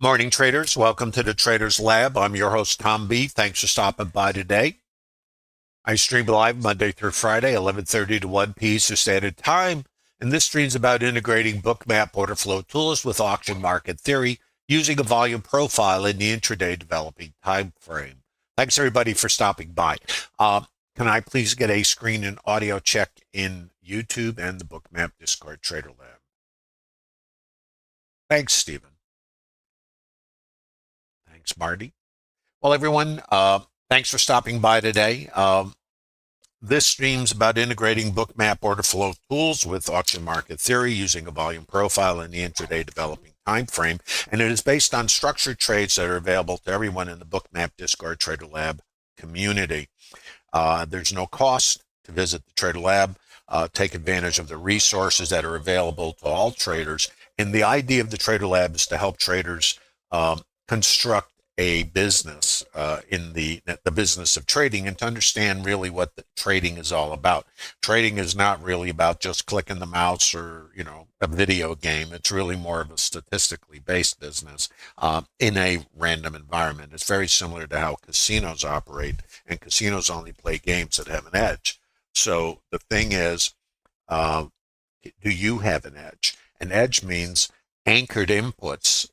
Morning, traders. Welcome to the Traders Lab. I'm your host, Tom B. Thanks for stopping by today. I stream live Monday through Friday, 11:30 to 1 p. Eastern Standard Time, and this stream's about integrating Bookmap order flow tools with auction market theory using a volume profile in the intraday developing time frame. Thanks, everybody, for stopping by. Can I please get a screen and audio check in YouTube and the Bookmap Discord Trader Lab? Thanks, Stephen. Thanks, Marty. Well, everyone, thanks for stopping by today. This stream's about integrating Bookmap order flow tools with auction market theory using a volume profile in the intraday developing time frame, and it is based on structured trades that are available to everyone in the Bookmap Discord Trader Lab community. There's no cost to visit the Trader Lab. Take advantage of the resources that are available to all traders, and the idea of the Trader Lab is to help traders construct a business in the business of trading, and to understand really what the trading is all about. Trading is not really about just clicking the mouse or a video game. It's really more of a statistically based business in a random environment. It's very similar to how casinos operate, and casinos only play games that have an edge. So the thing is, do you have an edge? An edge means anchored inputs,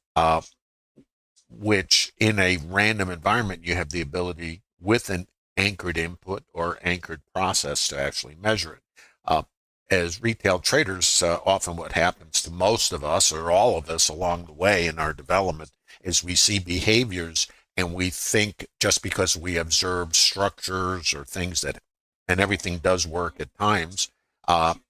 which in a random environment, you have the ability with an anchored input or anchored process to actually measure it. As retail traders, often what happens to most of us or all of us along the way in our development is we see behaviors and we think just because we observe structures or things that, and everything does work at times,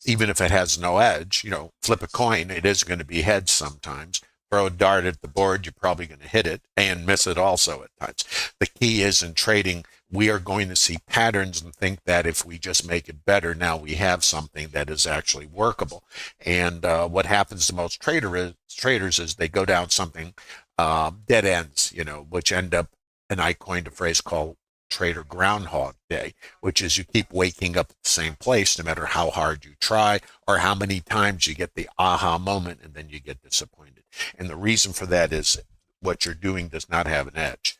even if it has no edge, flip a coin, it is going to be heads sometimes. Throw a dart at the board, you're probably going to hit it and miss it also at times. The key is in trading, we are going to see patterns and think that if we just make it better, now we have something that is actually workable. And what happens to most traders is they go down something, dead ends, which end up, and I coined a phrase called Trader Groundhog Day, which is you keep waking up at the same place no matter how hard you try or how many times you get the aha moment and then you get disappointed. And the reason for that is what you're doing does not have an edge.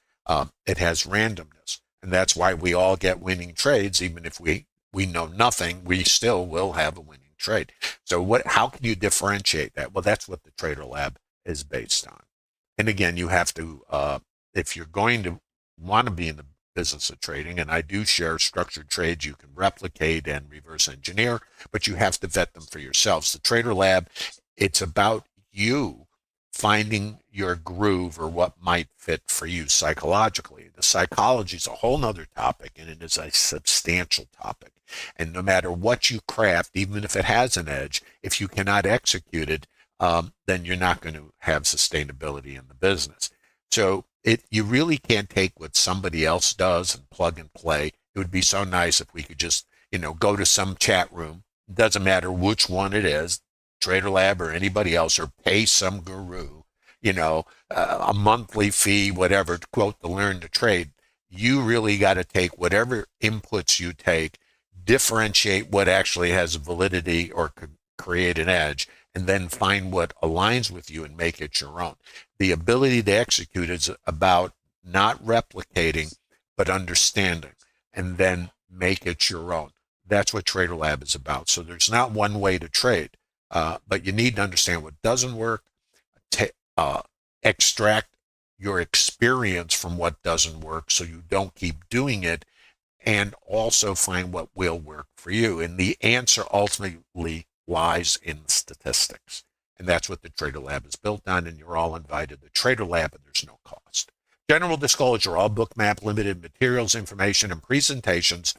It has randomness, and that's why we all get winning trades. Even if we know nothing, we still will have a winning trade. So how can you differentiate that? Well, that's what the Trader Lab is based on. And again, you have to, if you're going to want to be in the business of trading, and I do share structured trades you can replicate and reverse engineer, but you have to vet them for yourselves. The Trader Lab, it's about you finding your groove or what might fit for you psychologically. The psychology is a whole nother topic, and it is a substantial topic. And no matter what you craft, even if it has an edge, if you cannot execute it, then you're not going to have sustainability in the business. So you really can't take what somebody else does and plug and play. It would be so nice if we could just, go to some chat room. It doesn't matter which one it is, Trader Lab or anybody else, or pay some guru, a monthly fee, whatever, to quote, to learn to trade. You really got to take whatever inputs you take, differentiate what actually has validity or could create an edge, and then find what aligns with you and make it your own. The ability to execute is about not replicating, but understanding, and then make it your own. That's what Trader Lab is about. So there's not one way to trade, but you need to understand what doesn't work, extract your experience from what doesn't work so you don't keep doing it, and also find what will work for you. And the answer ultimately lies in statistics. And that's what the Trader Lab is built on, and you're all invited to Trader Lab, and there's no cost. General disclosure, all Bookmap Limited materials, information, and presentations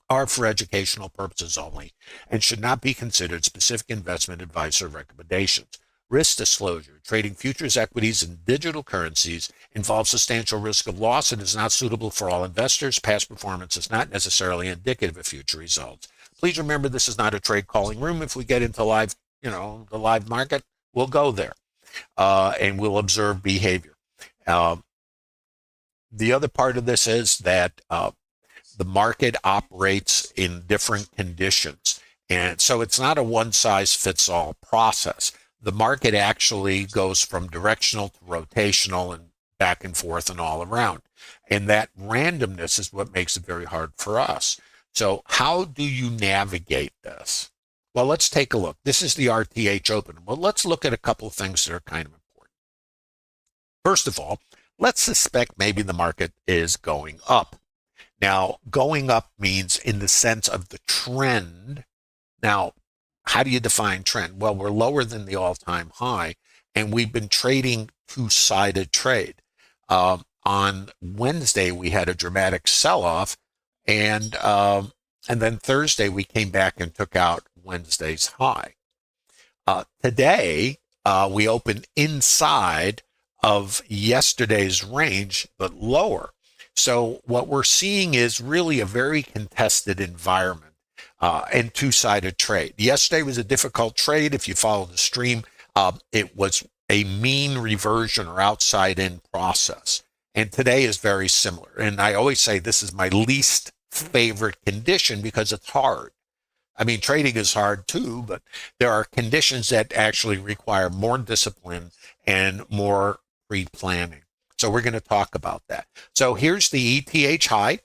are for educational purposes only and should not be considered specific investment advice or recommendations. Risk disclosure, trading futures, equities, and digital currencies involves substantial risk of loss and is not suitable for all investors. Past performance is not necessarily indicative of future results. Please remember, this is not a trade calling room. If we get into the live market, we'll go there and we'll observe behavior. The other part of this is that the market operates in different conditions. And so it's not a one-size-fits-all process. the market actually goes from directional to rotational and back and forth and all around. And that randomness is what makes it very hard for us. So how do you navigate this? Well, let's take a look. This is the RTH open. Well, let's look at a couple of things that are kind of important. First of all, let's suspect maybe the market is going up. Now, going up means in the sense of the trend. Now, how do you define trend? Well, we're lower than the all-time high, and we've been trading two-sided trade. On Wednesday, we had a dramatic sell-off, and then Thursday, we came back and took out Wednesday's high. Today, we opened inside of yesterday's range, but lower. So what we're seeing is really a very contested environment and two-sided trade. Yesterday was a difficult trade. If you follow the stream, it was a mean reversion or outside-in process. And today is very similar. And I always say this is my least favorite condition because it's hard. I mean, trading is hard too, but there are conditions that actually require more discipline and more pre-planning. So we're going to talk about that. So here's the ETH high.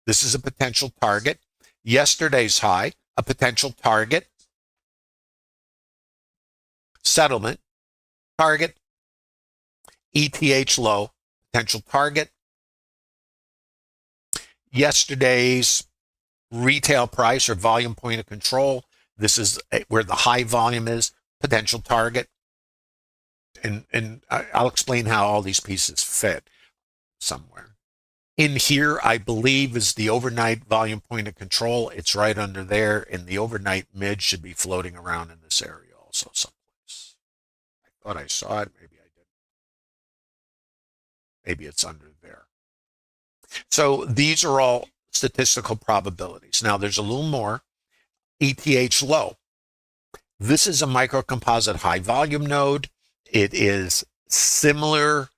This is a potential target. Yesterday's high, a potential target. Settlement, target. ETH low, potential target. Yesterday's retail price or volume point of control. This is where the high volume is, potential target. And I'll explain how all these pieces fit somewhere. In here, I believe, is the overnight volume point of control. It's right under there, and the overnight mid should be floating around in this area also someplace. I thought I saw it. Maybe I didn't. Maybe it's under there. So these are all statistical probabilities. Now, there's a little more. ETH low. This is a microcomposite high volume node. It is similar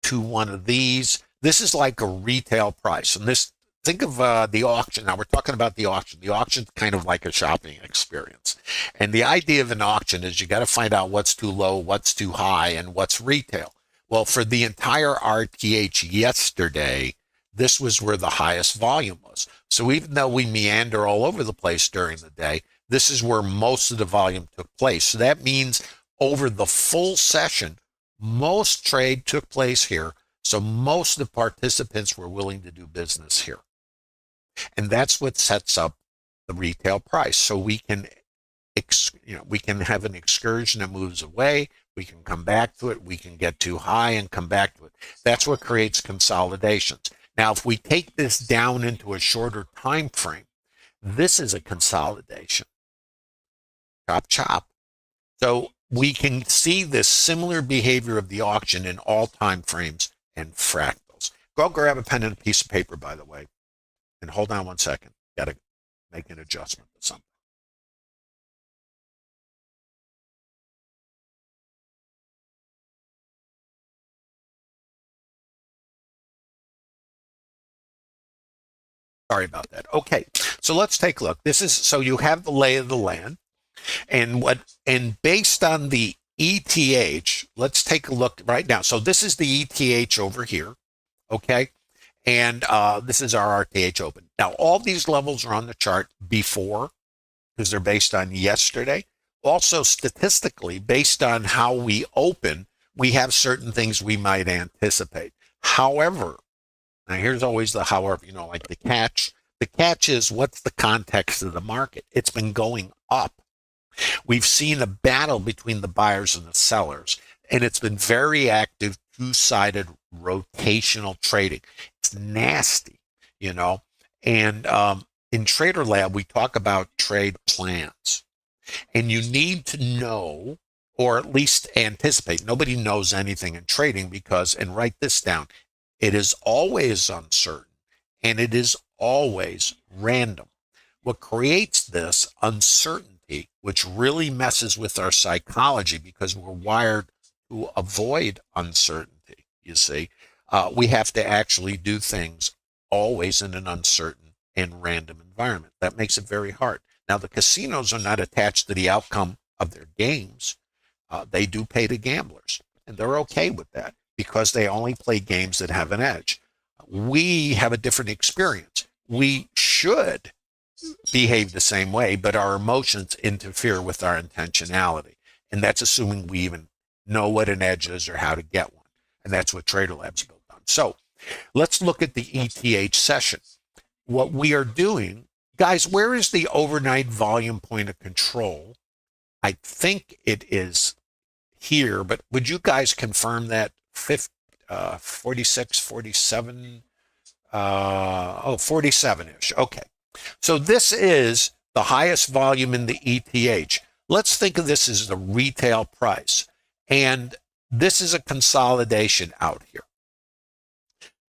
to one of these. This is like a retail price. And this, think of the auction. Now we're talking about the auction. The auction's kind of like a shopping experience. And the idea of an auction is you got to find out what's too low, what's too high, and what's retail. Well, for the entire RTH yesterday, this was where the highest volume was. So even though we meander all over the place during the day, this is where most of the volume took place. So that means over the full session, most trade took place here. So most of the participants were willing to do business here. And that's what sets up the retail price. So we can, we can have an excursion that moves away. We can come back to it. We can get too high and come back to it. That's what creates consolidations. Now, if we take this down into a shorter time frame, this is a consolidation. Chop, chop. So we can see this similar behavior of the auction in all time frames and fractals. Go grab a pen and a piece of paper, by the way, and hold on one second. Got to make an adjustment to something. Sorry about that. Okay, so let's take a look. This is, so you have the lay of the land, and based on the ETH, let's take a look right now. So this is the ETH over here, okay? And this is our RTH open. Now, all these levels are on the chart before, because they're based on yesterday. Also, statistically, based on how we open, we have certain things we might anticipate. However, now here's always the however, like the catch. The catch is, what's the context of the market? It's been going up. We've seen a battle between the buyers and the sellers, and it's been very active, two-sided rotational trading. It's nasty, And in Trader Lab, we talk about trade plans, and you need to know, or at least anticipate. Nobody knows anything in trading because, and write this down, it is always uncertain, and it is always random. What creates this uncertainty, which really messes with our psychology because we're wired to avoid uncertainty, you see, we have to actually do things always in an uncertain and random environment. That makes it very hard. Now, the casinos are not attached to the outcome of their games. They do pay to gamblers, and they're okay with that because they only play games that have an edge. We have a different experience. We should behave the same way, but our emotions interfere with our intentionality. And that's assuming we even know what an edge is or how to get one. And that's what Trader Lab's built on. So let's look at the ETH session. What we are doing, guys, where is the overnight volume point of control? I think it is here, but would you guys confirm that 46, 47? 47-ish. Okay. So this is the highest volume in the ETH. Let's think of this as the retail price. And this is a consolidation out here.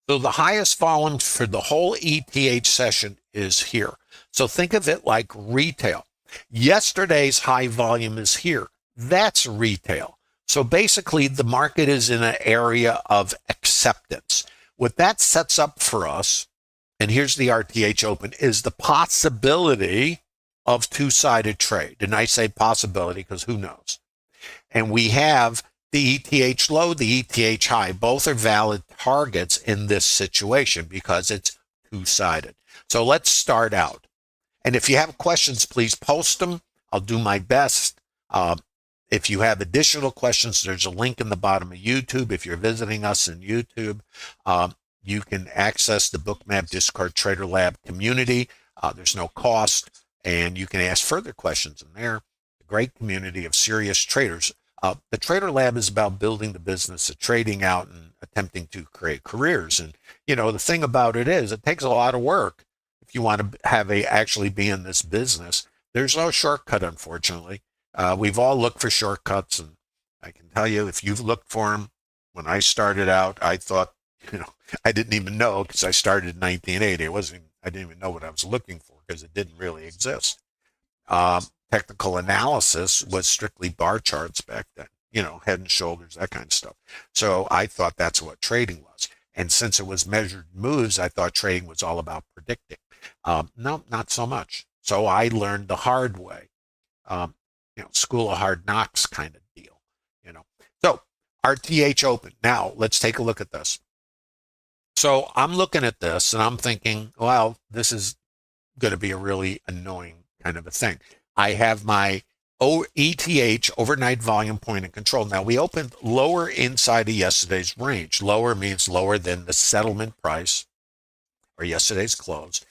So the highest volume for the whole ETH session is here. So think of it like retail. Yesterday's high volume is here. That's retail. So basically the market is in an area of acceptance. What that sets up for us, and here's the RTH open, is the possibility of two-sided trade. And I say possibility because who knows? And we have the ETH low, the ETH high. Both are valid targets in this situation because it's two-sided. So let's start out. And if you have questions, please post them. I'll do my best. If you have additional questions, there's a link in the bottom of YouTube. If you're visiting us in YouTube, you can access the Bookmap Discord Trader Lab community. There's no cost, and you can ask further questions in there. A great community of serious traders. The Trader Lab is about building the business of trading out and attempting to create careers. And, you know, the thing about it is it takes a lot of work if you want to actually be in this business. There's no shortcut, unfortunately. We've all looked for shortcuts, and I can tell you, if you've looked for them, when I started out, I thought, I didn't even know because I started in 1980. I didn't even know what I was looking for because it didn't really exist. Technical analysis was strictly bar charts back then, head and shoulders, that kind of stuff. So I thought that's what trading was. And since it was measured moves, I thought trading was all about predicting. No, not so much. So I learned the hard way. School of hard knocks kind of deal, So RTH open. Now let's take a look at this. So I'm looking at this and I'm thinking, well, this is going to be a really annoying kind of a thing. I have my ETH overnight volume point of control. Now we opened lower inside of yesterday's range. Lower means lower than the settlement price or yesterday's close.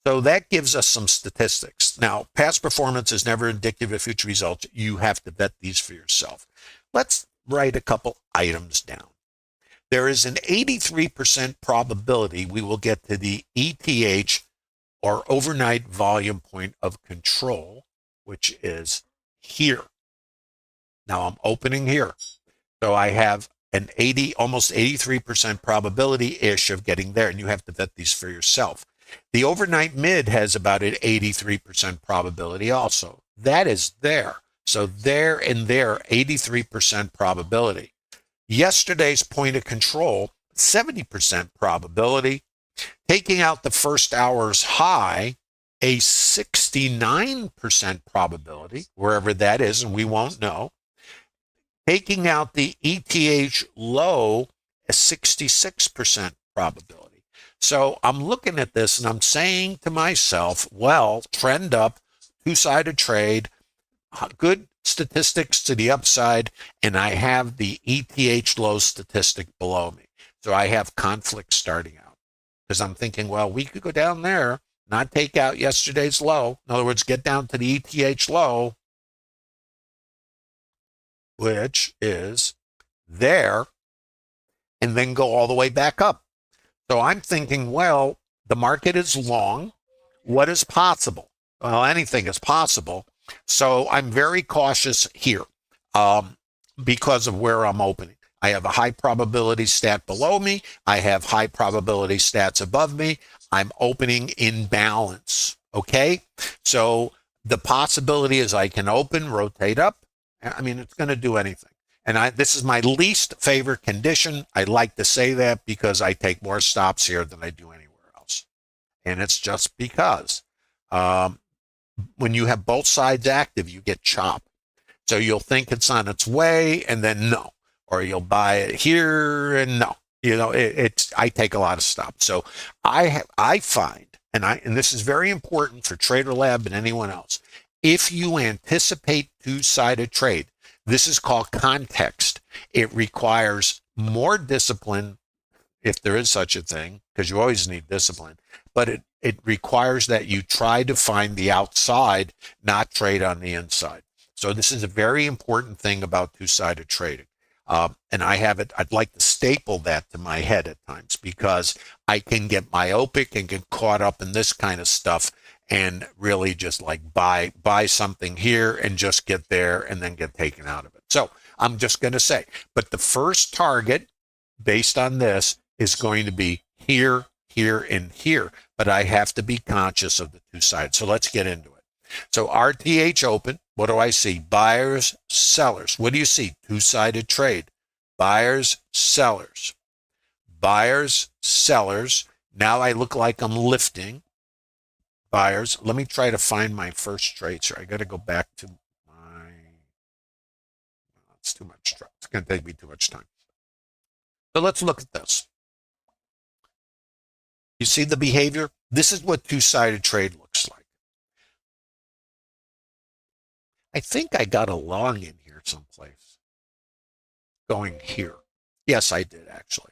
So that gives us some statistics. Now, past performance is never indicative of future results. You have to vet these for yourself. Let's write a couple items down. There is an 83% probability we will get to the ETH or overnight volume point of control, which is here. Now I'm opening here. So I have an almost 83% probability-ish of getting there, and you have to vet these for yourself. The overnight mid has about an 83% probability also. That is there. So there and there, 83% probability. Yesterday's point of control, 70% probability. Taking out the first hour's high, a 69% probability, wherever that is, and we won't know. Taking out the ETH low, a 66% probability. So I'm looking at this and I'm saying to myself, well, trend up, two-sided trade, good statistics to the upside, and I have the ETH low statistic below me. So I have conflict starting out because I'm thinking, well, we could go down there, not take out yesterday's low. In other words, get down to the ETH low, which is there, and then go all the way back up. So I'm thinking, well, the market is long. What is possible? Well, anything is possible. So I'm very cautious here because of where I'm opening. I have a high probability stat below me. I have high probability stats above me. I'm opening in balance. Okay. So the possibility is I can open, rotate up. I mean, it's going to do anything. And this is my least favorite condition. I like to say that because I take more stops here than I do anywhere else. And it's just because when you have both sides active, you get chopped. So you'll think it's on its way and then no, or you'll buy it here and no. It's I take a lot of stops. So I find, and this is very important for Trader Lab and anyone else, if you anticipate two-sided trade, this is called context. It requires more discipline, if there is such a thing, because you always need discipline, but it requires that you try to find the outside, not trade on the inside. So this is a very important thing about two-sided trading. And I'd like to staple that to my head at times because I can get myopic and get caught up in this kind of stuff and really just like buy something here and just get there and then get taken out of it. So I'm just going to say, but the first target based on this is going to be here, here, and here. But I have to be conscious of the two sides. So let's get into it. So RTH open. What do I see? Buyers, sellers. What do you see? Two-sided trade. Buyers, sellers. Buyers, sellers. Now I look like I'm lifting. Buyers. Let me try to find my first trade. So I got to go back to my... It's too much. It's going to take me too much time. So let's look at this. You see the behavior? This is what two-sided trade looks like. I think I got a long in here someplace. Going here. Yes, I did actually.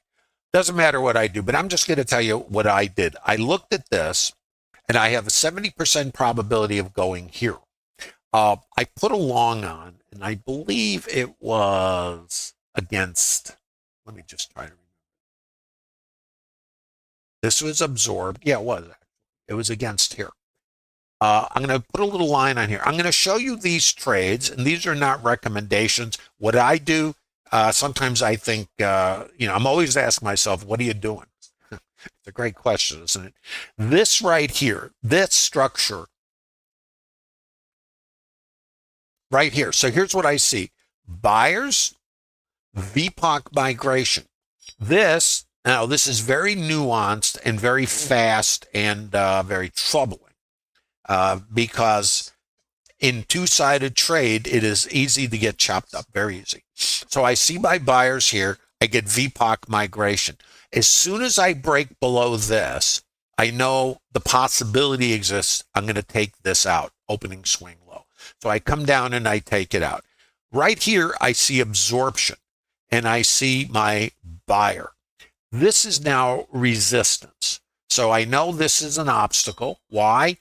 Doesn't matter what I do, but I'm just going to tell you what I did. I looked at this, and I have a 70% probability of going here. I put a long on, and I believe it was against, let me just try to remember. This was absorbed. Yeah, it was. It was against here. I'm going to put a little line on here. I'm going to show you these trades, and these are not recommendations. What I do, sometimes I think, I'm always asking myself, what are you doing? It's a great question, isn't it? This right here, this structure right here. So here's what I see. Buyers, VPOC migration. This is very nuanced and very fast and very troubling. Because in two-sided trade, it is easy to get chopped up, very easy. So I see my buyers here. I get VPOC migration. As soon as I break below this, I know the possibility exists. I'm going to take this out, opening swing low. So I come down and I take it out. Right here, I see absorption, and I see my buyer. This is now resistance. So I know this is an obstacle. Why?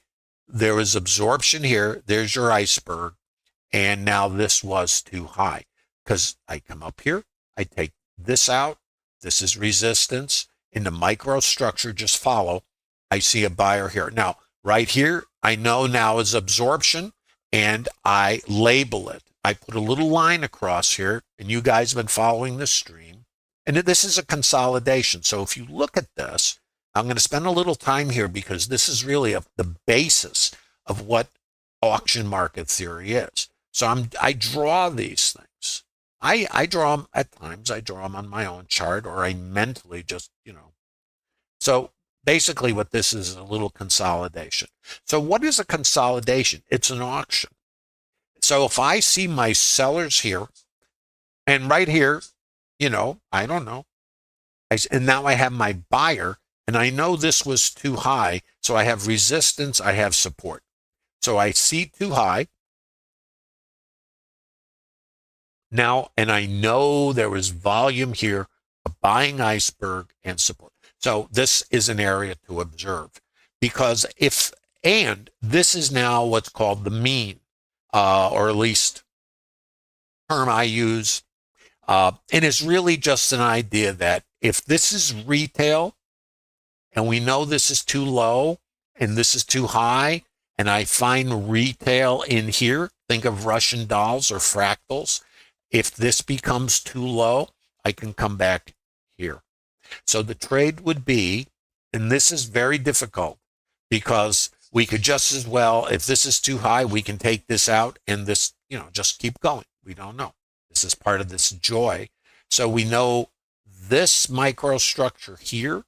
There is absorption here. There's your iceberg. And now this was too high because I come up here. I take this out. This is resistance. In the microstructure, just follow. I see a buyer here. Now, right here, I know now is absorption, and I label it. I put a little line across here, and you guys have been following this stream. And this is a consolidation. So if you look at this, I'm going to spend a little time here because this is really the basis of what auction market theory is. So I draw these things. I draw them at times. I draw them on my own chart, or I mentally just, So basically what this is a little consolidation. So what is a consolidation? It's an auction. So if I see my sellers here, and right here, I don't know. And now I have my buyer. And I know this was too high, so I have resistance, I have support. So I see too high. Now, and I know there was volume here, a buying iceberg and support. So this is an area to observe because this is now what's called the mean, or at least term I use. And it's really just an idea that if this is retail, and we know this is too low and this is too high, and I find retail in here, think of Russian dolls or fractals. If this becomes too low, I can come back here. So the trade would be, and this is very difficult because we could just as well, if this is too high, we can take this out and this, just keep going. We don't know. This is part of this joy. So we know this microstructure here,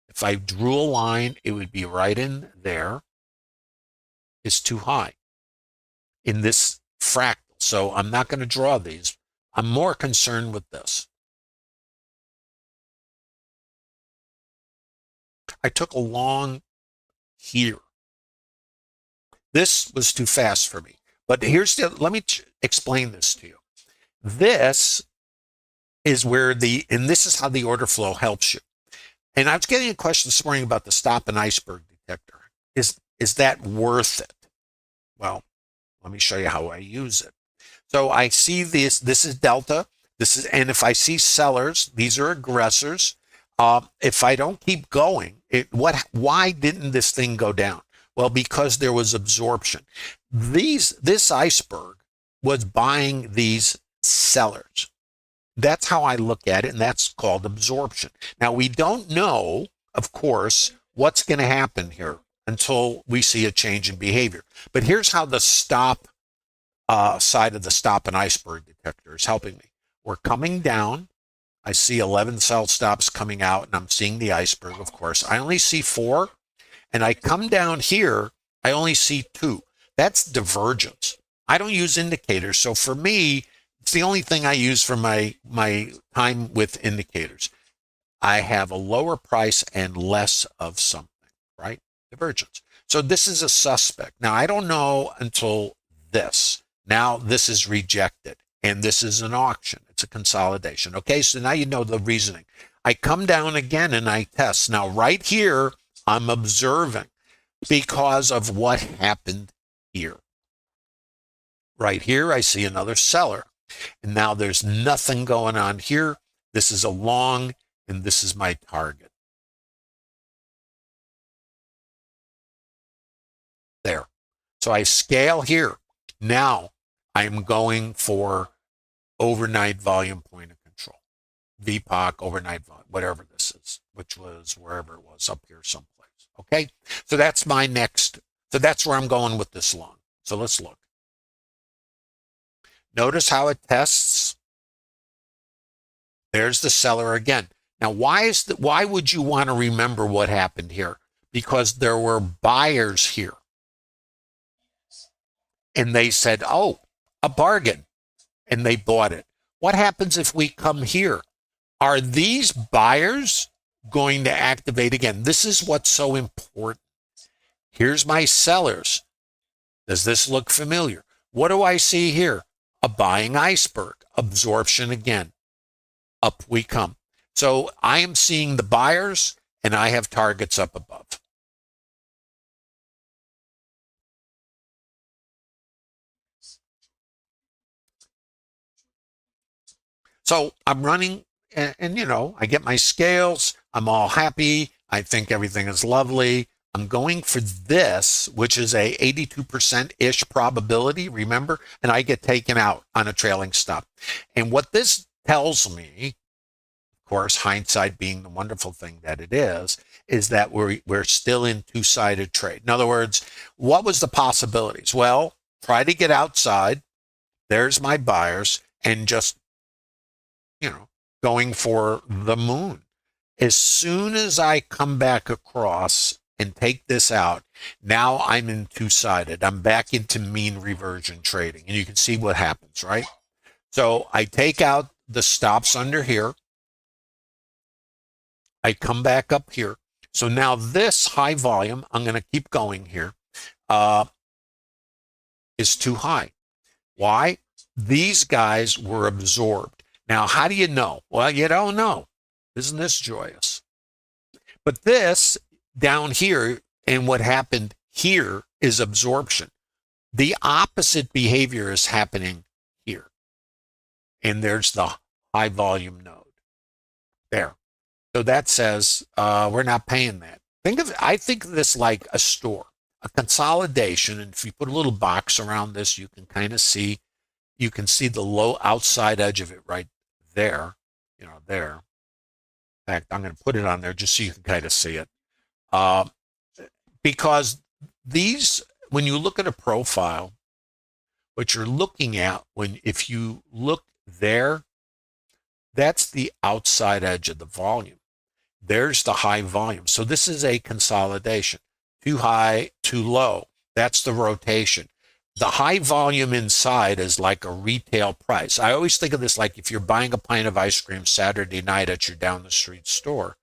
if I drew a line, it would be right in there, is too high in this fractal. so I'm not going to draw these. I'm more concerned with this. I took a long here. This was too fast for me. But let me explain this to you. This is where and this is how the order flow helps you. And I was getting a question this morning about the stop and iceberg detector. Is that worth it? Well, let me show you how I use it. So I see this is delta. And if I see sellers, these are aggressors. If I don't keep going, why didn't this thing go down? Well, because there was absorption. This iceberg was buying these sellers. That's how I look at it, and that's called absorption. Now, we don't know, of course, what's going to happen here until we see a change in behavior. But here's how the stop side of the stop and iceberg detector is helping me. We're coming down. I see 11 sell stops coming out, and I'm seeing the iceberg, of course. I only see 4, and I come down here, I only see 2. That's divergence. I don't use indicators, so for me, it's the only thing I use for my time with indicators. I have a lower price and less of something, right? Divergence. So this is a suspect. Now, I don't know until this. Now, this is rejected, and this is an auction. It's a consolidation. Okay, so now you know the reasoning. I come down again, and I test. Now, right here, I'm observing because of what happened here. Right here, I see another seller. And now there's nothing going on here. This is a long, and this is my target. There. So I scale here. Now I'm going for overnight volume point of control. VPOC, overnight volume, whatever this is, which was wherever it was, up here someplace. Okay? So that's my next. So that's where I'm going with this long. So let's look. Notice how it tests. There's the seller again. Now, why would you want to remember what happened here? Because there were buyers here. And they said, oh, a bargain. And they bought it. What happens if we come here? Are these buyers going to activate again? This is what's so important. Here's my sellers. Does this look familiar? What do I see here? A buying iceberg, absorption again. Up we come. So I am seeing the buyers, and I have targets up above. So I'm running, and you know, I get my scales. I'm all happy. I think everything is lovely. I'm going for this, which is a 82%-ish probability, remember? And I get taken out on a trailing stop. And what this tells me, of course, hindsight being the wonderful thing that it is that we're still in two-sided trade. In other words, what was the possibilities? Well, try to get outside. There's my buyers, and just, you know, going for the moon. As soon as I come back across and take this out, now I'm in two-sided. I'm back into mean reversion trading, and you can see what happens, right? So I take out the stops under here. I come back up here. So now this high volume, I'm going to keep going here, is too high. Why? These guys were absorbed. Now, how do you know? Well, you don't know. Isn't this joyous? But this down here and what happened here is absorption. The opposite behavior is happening here. And there's the high volume node there. So that says we're not paying that. I think of this like a store, a consolidation. And if you put a little box around this, you can kind of see, you can see the low outside edge of it right there, you know, there. In fact, I'm going to put it on there just so you can kind of see it. Because these, when you look at a profile, what you're looking at, if you look there, that's the outside edge of the volume. There's the high volume. So this is a consolidation. Too high, too low. That's the rotation. the high volume inside is like a retail price. I always think of this like if you're buying a pint of ice cream Saturday night at your down the street store,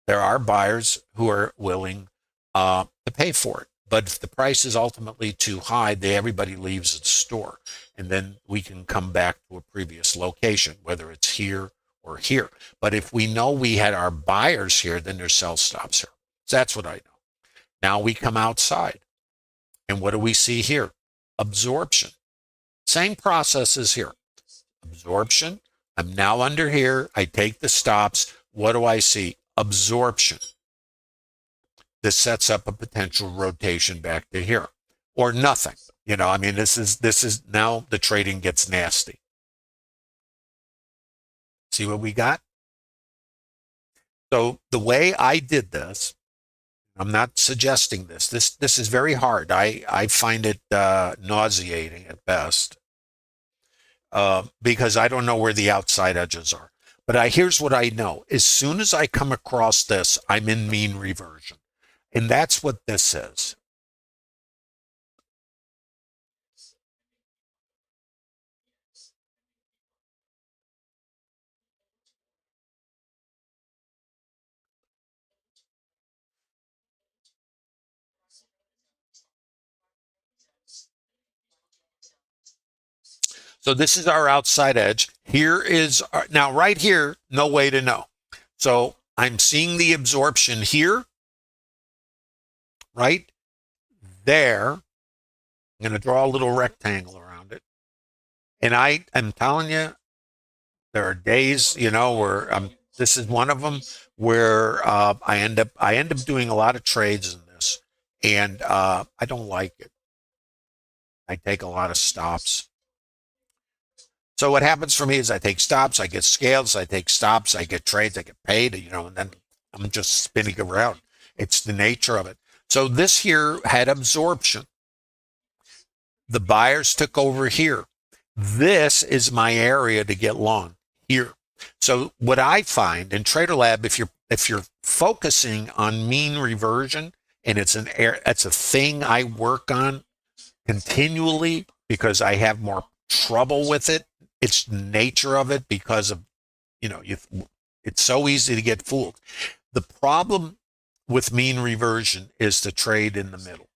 there are buyers who are willing to pay for it. But if the price is ultimately too high, everybody leaves the store. And then we can come back to a previous location, whether it's here or here. But if we know we had our buyers here, then there's sell stops here. So that's what I know. Now we come outside. And what do we see here? Absorption. Same process as here. Absorption. I'm now under here. I take the stops. What do I see? Absorption. This sets up a potential rotation back to here or nothing. You know, I mean, this is now the trading gets nasty. See what we got? So the way I did this, I'm not suggesting this. This is very hard. I find it nauseating at best because I don't know where the outside edges are. But here's what I know. As soon as I come across this, I'm in mean reversion. And that's what this is. So this is our outside edge. Here is now right here, no way to know. So I'm seeing the absorption here, right there. I'm going to draw a little rectangle around it. And I'm telling you, there are days, you know, where this is one of them where I end up doing a lot of trades in this, and I don't like it. I take a lot of stops. So what happens for me is I take stops, I get scales, I take stops, I get trades, I get paid, you know, and then I'm just spinning around. It's the nature of it. So this here had absorption. The buyers took over here. This is my area to get long here. So what I find in Trader Lab, if you're focusing on mean reversion, and it's a thing I work on continually because I have more trouble with it. It's the nature of it because of, you know, it's so easy to get fooled. The problem with mean reversion is to trade in the middle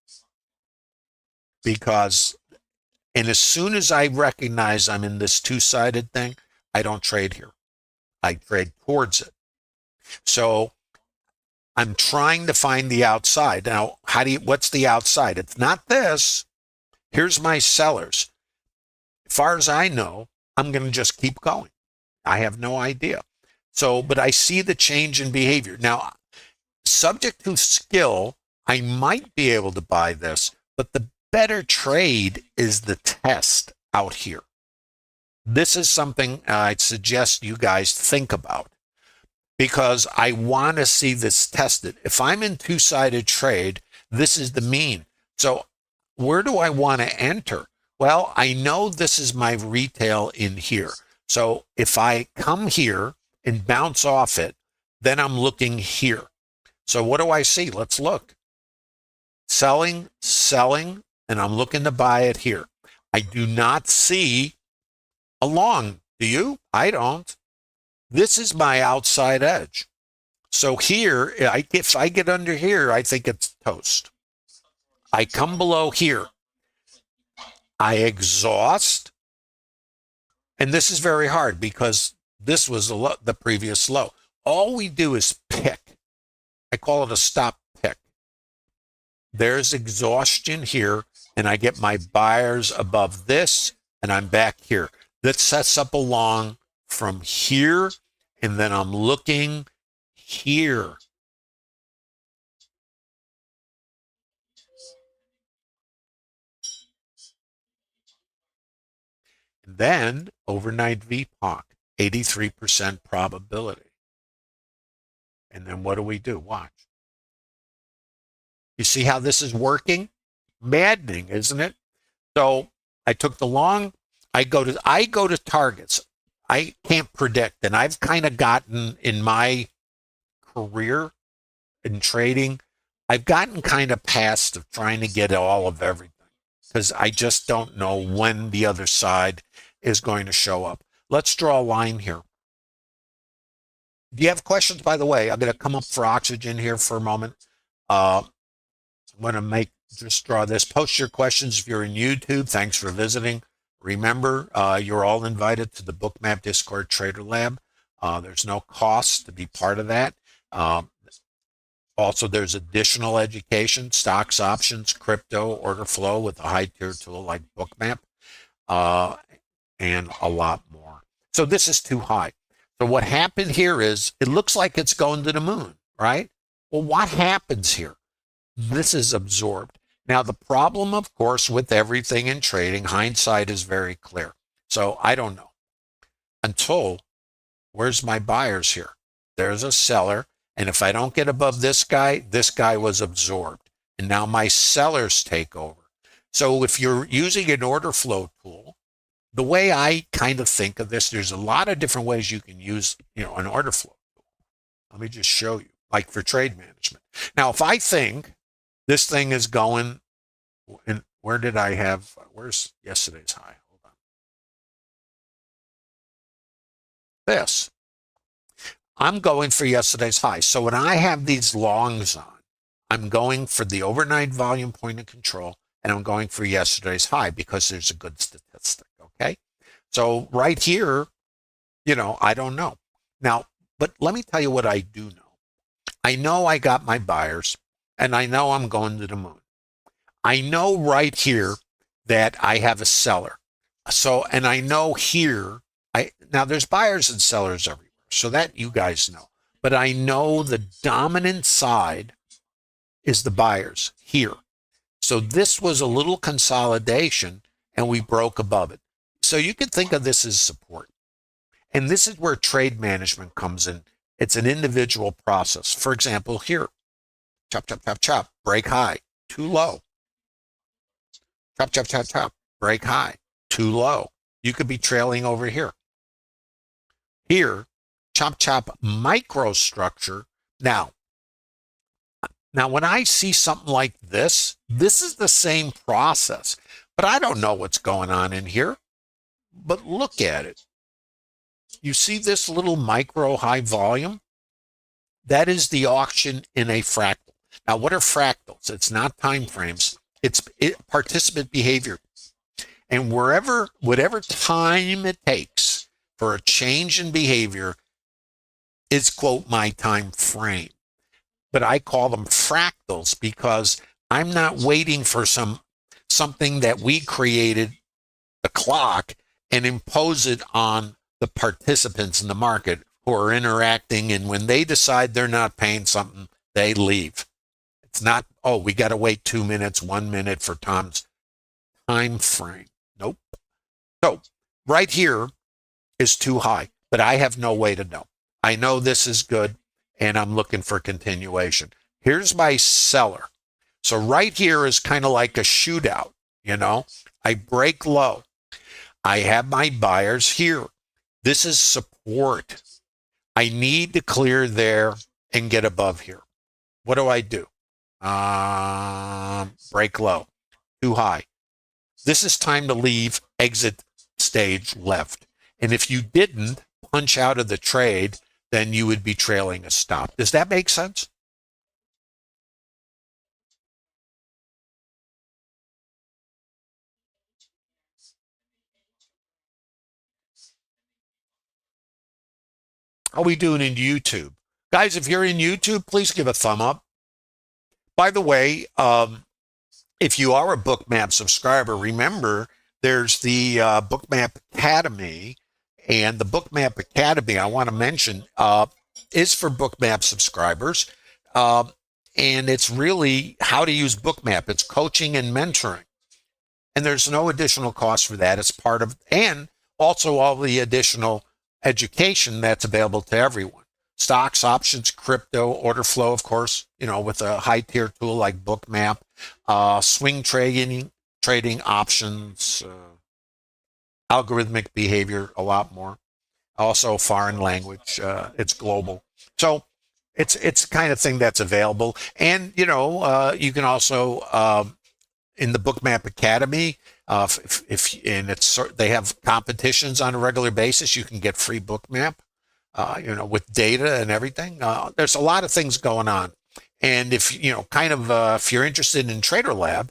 and as soon as I recognize I'm in this two-sided thing, I don't trade here. I trade towards it. So I'm trying to find the outside. Now, what's the outside? It's not this. Here's my sellers. As far as I know, I'm going to just keep going. I have no idea. So, but I see the change in behavior. Now, subject to skill, I might be able to buy this, but the better trade is the test out here. This is something I'd suggest you guys think about because I want to see this tested. If I'm in two-sided trade, this is the mean. So where do I want to enter? Well, I know this is my retail in here. So if I come here and bounce off it, then I'm looking here. So what do I see? Let's look. Selling, and I'm looking to buy it here. I do not see a long. Do you? I don't. This is my outside edge. So here, if I get under here, I think it's toast. I come below here. I exhaust. And this is very hard because this was the previous low. All we do is pick. I call it a stop pick. There's exhaustion here, and I get my buyers above this, and I'm back here. That sets up a long from here, and then I'm looking here. And then overnight VPOC, 83% probability. And then what do we do? Watch. You see how this is working? Maddening, isn't it? So I took the long. I go to targets. I can't predict, and I've kind of gotten in my career in trading, I've gotten kind of past of trying to get all of everything. because I just don't know when the other side is going to show up. Let's draw a line here. Do you have questions, by the way? I'm going to come up for oxygen here for a moment. I'm going to just draw this. Post your questions if you're in YouTube. Thanks for visiting. Remember, you're all invited to the Bookmap Discord Trader Lab. There's no cost to be part of that. Also, there's additional education, stocks, options, crypto, order flow with a high-tier tool like Bookmap, and a lot more. So this is too high. So what happened here is it looks like it's going to the moon, right? Well, what happens here? This is absorbed. Now, the problem, of course, with everything in trading, hindsight is very clear. So I don't know. Until, where's my buyers here? There's a seller. And if I don't get above this guy was absorbed. And now my sellers take over. So if you're using an order flow tool, the way I kind of think of this, there's a lot of different ways you can use, an order flow tool. Let me just show you, like for trade management. Now, if I think this thing is going, and where's yesterday's high? Hold on. This. I'm going for yesterday's high. So when I have these longs on, I'm going for the overnight volume point of control, and I'm going for yesterday's high because there's a good statistic, okay? So right here, I don't know. Now, but let me tell you what I do know. I know I got my buyers, and I know I'm going to the moon. I know right here that I have a seller. So, and I know here, now there's buyers and sellers everywhere. So that you guys know. But I know the dominant side is the buyers here. So this was a little consolidation and we broke above it. So you can think of this as support. And this is where trade management comes in. It's an individual process. For example, here, chop, chop, chop, chop, break high, too low. Chop, chop, chop, chop, break high, too low. You could be trailing over here. Here, chop, chop, microstructure. Now, when I see something like this is the same process, but I don't know what's going on in here. But look at it. You see this little micro high volume? That is the auction in a fractal. Now, what are fractals? It's not time frames. It's participant behavior. And whatever time it takes for a change in behavior is, quote, my time frame. But I call them fractals because I'm not waiting for something that we created, the clock, and impose it on the participants in the market who are interacting. And when they decide they're not paying something, they leave. It's not, we got to wait 2 minutes, 1 minute for Tom's time frame. Nope. So right here is too high, but I have no way to know. I know this is good, and I'm looking for continuation. Here's my seller. So right here is kind of like a shootout, I break low. I have my buyers here. This is support. I need to clear there and get above here. What do? Break low, too high. This is time to leave, exit stage left. And if you didn't punch out of the trade, then you would be trailing a stop. Does that make sense? How are we doing in YouTube? Guys, if you're in YouTube, please give a thumb up. By the way, if you are a Bookmap subscriber, remember there's the Bookmap Academy. And the Bookmap Academy, I want to mention, is for Bookmap subscribers. And it's really how to use Bookmap. It's coaching and mentoring. And there's no additional cost for that. It's part of, and also all the additional education that's available to everyone. Stocks, options, crypto, order flow, of course, with a high tier tool like Bookmap, swing trading options, algorithmic behavior, a lot more. Also foreign language, it's global. So it's the kind of thing that's available. And, you can also in the Bookmap Academy, they have competitions on a regular basis. You can get free Bookmap, with data and everything. There's a lot of things going on. And if if you're interested in Trader Lab,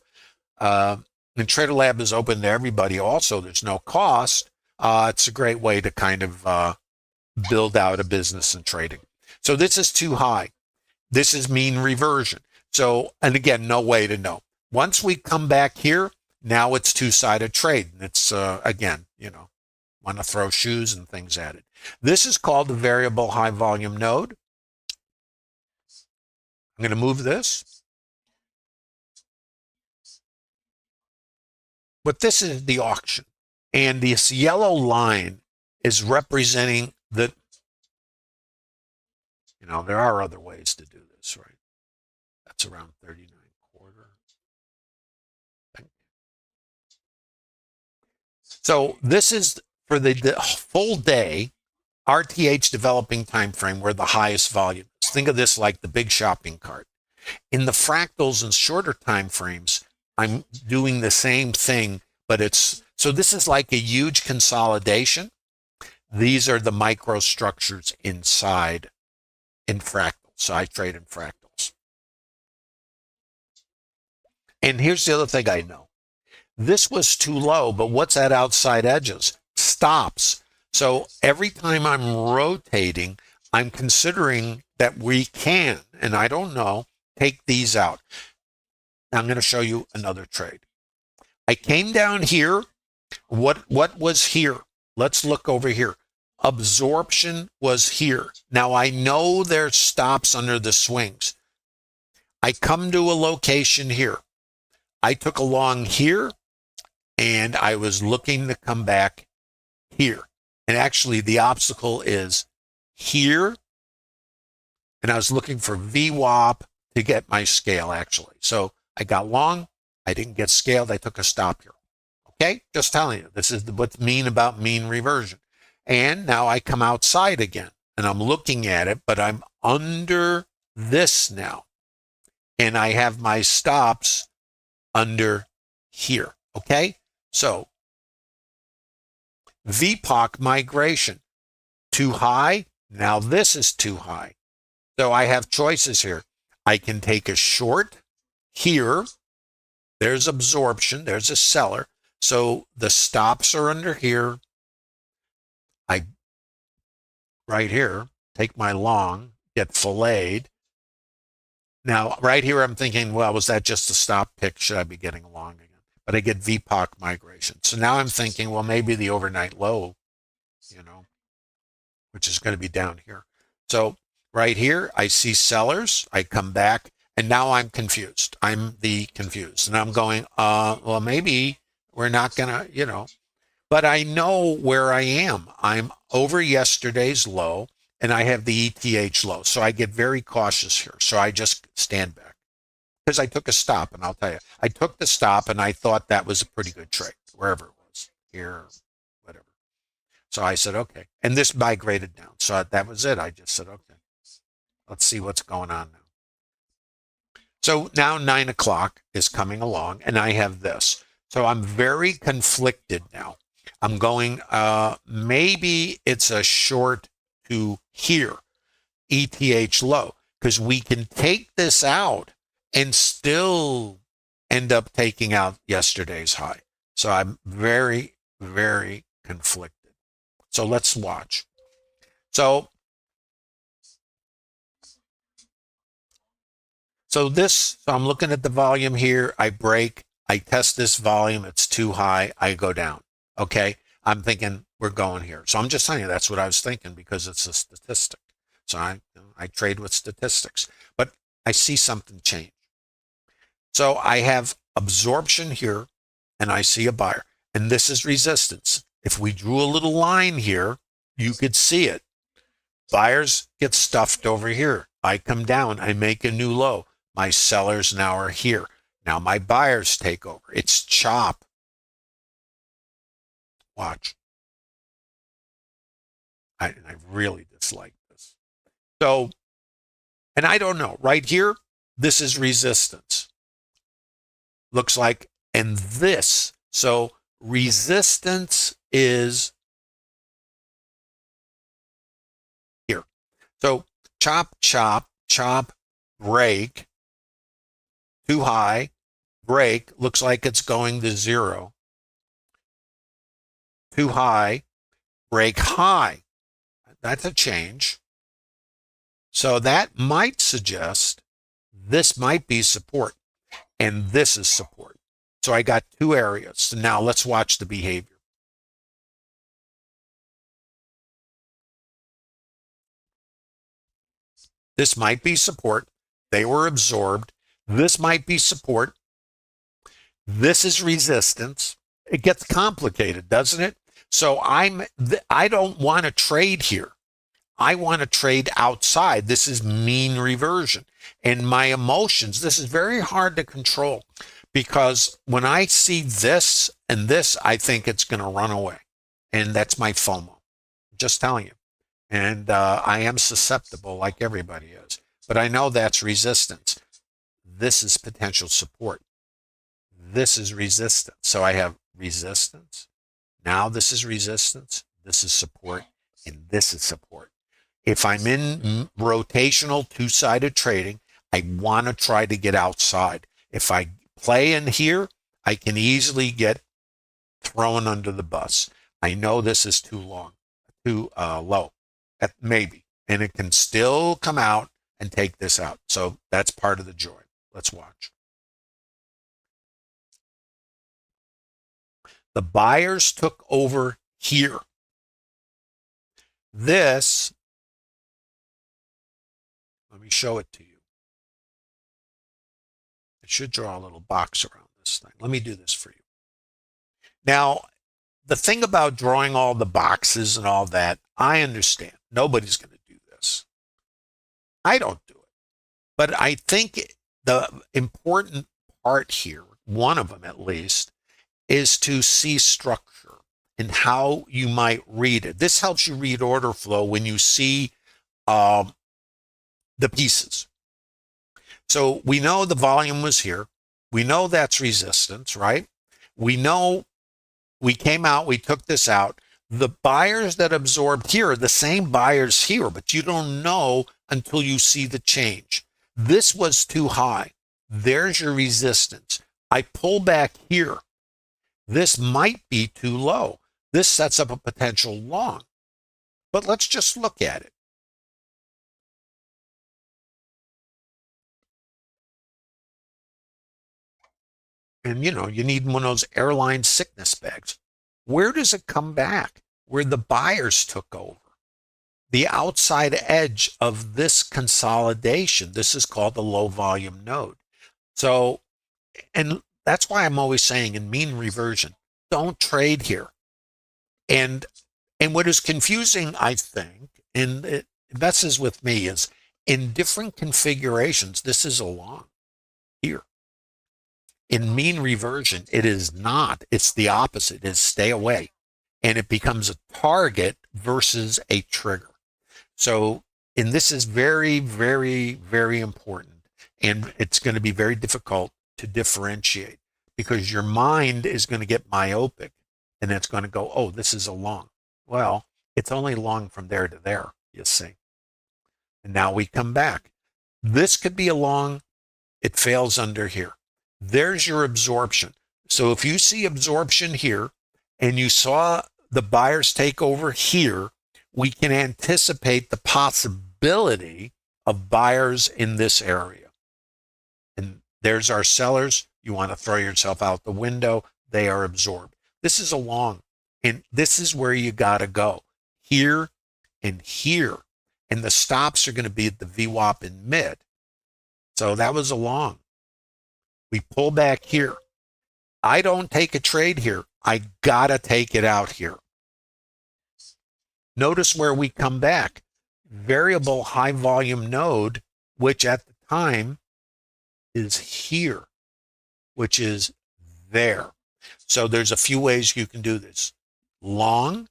and Trader Lab is open to everybody. Also, there's no cost. It's a great way to kind of build out a business in trading. So this is too high. This is mean reversion. So, and again, no way to know. Once we come back here, now it's two-sided trade. And it's, again, want to throw shoes and things at it. This is called the variable high volume node. I'm going to move this. But this is the auction. And this yellow line is representing the, there are other ways to do this, right? That's around 39 quarter. So this is for the full day RTH developing time frame where the highest volume is. Think of this like the big shopping cart. In the fractals and shorter time frames, I'm doing the same thing, but so this is like a huge consolidation. These are the microstructures inside in fractals. So I trade in fractals. And here's the other thing I know. This was too low, but what's at outside edges? Stops. So every time I'm rotating, I'm considering that we can, and I don't know, take these out. Now I'm going to show you another trade. I came down here. What was here? Let's look over here. Absorption was here. Now I know there's stops under the swings. I come to a location here. I took a long here, and I was looking to come back here. And actually the obstacle is here. And I was looking for VWAP to get my scale actually. So I got long. I didn't get scaled. I took a stop here. Okay. Just telling you, this is what's mean about mean reversion. And now I come outside again and I'm looking at it, but I'm under this now. And I have my stops under here. Okay. So VPOC migration, too high. Now this is too high. So I have choices here. I can take a short here. There's absorption. There's a seller. So the stops are under here. Right here, take my long, get filleted. Now, right here, I'm thinking, well, was that just a stop pick? Should I be getting a long again? But I get VPOC migration. So now I'm thinking, well, maybe the overnight low, which is going to be down here. So right here, I see sellers. I come back, and now I'm confused. I'm confused. And I'm going, well, maybe we're not going to, but I know where I am. I'm over yesterday's low, and I have the ETH low. So I get very cautious here. So I just stand back because I took a stop, and I'll tell you, I took the stop, and I thought that was a pretty good trade, wherever it was, here, whatever. So I said, okay. And this migrated down. So that was it. I just said, okay, let's see what's going on now. So now 9 o'clock is coming along, and I have this. So I'm very conflicted now. I'm going, maybe it's a short to here, ETH low, because we can take this out and still end up taking out yesterday's high. So I'm very, very conflicted. So let's watch. So I'm looking at the volume here. I break. I test this volume. It's too high. I go down. Okay, I'm thinking we're going here. So I'm just telling you that's what I was thinking because it's a statistic. So I trade with statistics, but I see something change. So I have absorption here, and I see a buyer, and this is resistance. If we drew a little line here, you could see it. Buyers get stuffed over here. I come down. I make a new low. My sellers now are here. Now my buyers take over. It's chop. Watch. I really dislike this. So, and I don't know. Right here, this is resistance. Looks like and this. So resistance is here. So chop, chop, chop, break, too high, break, looks like it's going to zero. Too high, break high. That's a change. So that might suggest this might be support, and this is support. So I got two areas. So now let's watch the behavior. This might be support. They were absorbed. This might be support. This is resistance. It gets complicated, doesn't it? So I don't want to trade here. I want to trade outside. This is mean reversion. And my emotions, this is very hard to control, because when I see this and this, I think it's going to run away. And that's my FOMO. Just telling you. And I am susceptible like everybody is. But I know that's resistance. This is potential support. This is resistance. So I have resistance. Now this is resistance. This is support. And this is support. If I'm in rotational two-sided trading, I want to try to get outside. If I play in here, I can easily get thrown under the bus. I know this is too long, too low, maybe, and it can still come out and take this out. So that's part of the joy. Let's watch. The buyers took over here. This, let me show it to you. I should draw a little box around this thing. Let me do this for you. Now, the thing about drawing all the boxes and all that, I understand. Nobody's going to do this. I don't do it. But I think the important part here, one of them at least, is to see structure and how you might read it. This helps you read order flow when you see the pieces. So we know the volume was here. We know that's resistance, right? We know we came out, we took this out. The buyers that absorbed here are the same buyers here, but you don't know until you see the change. This was too high. There's your resistance. I pull back here. This might be too low. This sets up a potential long. But let's just look at it. And you know, you need one of those airline sickness bags. Where does it come back? Where the buyers took over. The outside edge of this consolidation. This is called the low volume node. So, and that's why I'm always saying in mean reversion, don't trade here. And what is confusing, I think, and it messes with me, is in different configurations, this is a long here. In mean reversion, it is not. It's the opposite. It is stay away. And it becomes a target versus a trigger. So, and this is very, very, very important. And it's going to be very difficult to differentiate, because your mind is going to get myopic and it's going to go, oh, this is a long. Well, it's only long from there to there, you see. And now we come back. This could be a long. It fails under here. There's your absorption. So if you see absorption here and you saw the buyers take over here, we can anticipate the possibility of buyers in this area. And there's our sellers. You want to throw yourself out the window. They are absorbed. This is a long, and this is where you got to go. Here and here. And the stops are going to be at the VWAP in mid. So that was a long. We pull back here. I don't take a trade here. I got to take it out here. Notice where we come back. Variable high volume node, which at the time is here, which is there. So there's a few ways you can do this. Long,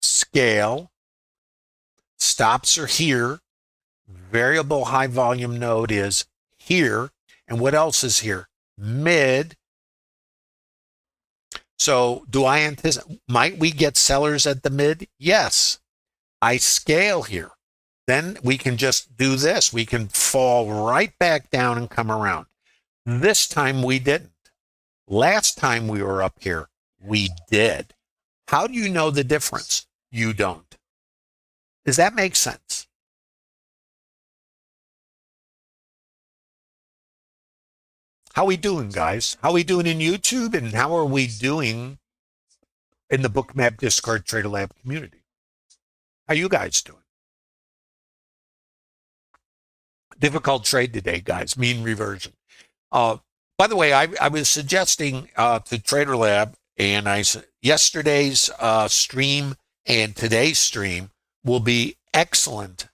scale, stops are here. Variable high volume node is here. And what else is here? Mid So do I anticipate, might we get sellers at the mid? Yes. I scale here. Then we can just do this. We can fall right back down and come around. This time we didn't. Last time we were up here, we did. How do you know the difference? You don't. Does that make sense? How are we doing, guys? How are we doing in YouTube? And how are we doing in the Bookmap Discord Trader Lab community? How are you guys doing? Difficult trade today, guys. Mean reversion. By the way, I was suggesting to Trader Lab, and I said yesterday's stream and today's stream will be excellent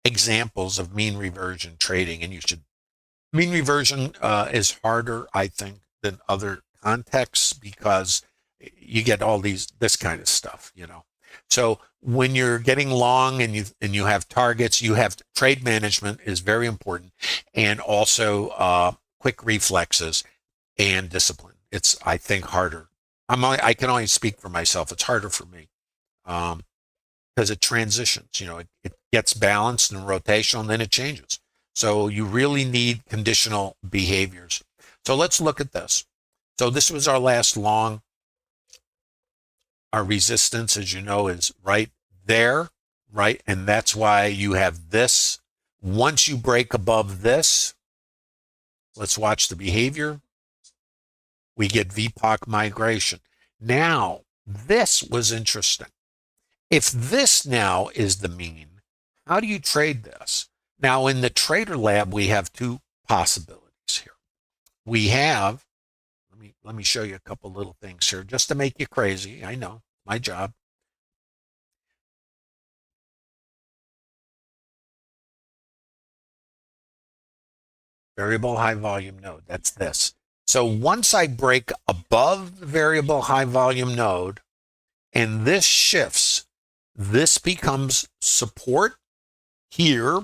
examples of mean reversion trading, and you should. Mean reversion is harder, I think, than other contexts because you get all this kind of stuff, you know. So when you're getting long and you have targets, you have trade management is very important, and also quick reflexes and discipline. It's, I think, harder. I can only speak for myself. It's harder for me because it transitions. You know, it gets balanced and rotational, and then it changes. So you really need conditional behaviors. So let's look at this. So this was our last long. Our resistance, as you know, is right there, right? And that's why you have this. Once you break above this, let's watch the behavior. We get VPOC migration. Now, this was interesting. If this now is the mean, how do you trade this? Now, in the Trader Lab, we have two possibilities here. We have, let me show you a couple little things here just to make you crazy. I know, my job. Variable high volume node, that's this. So once I break above the variable high volume node and this shifts, this becomes support here,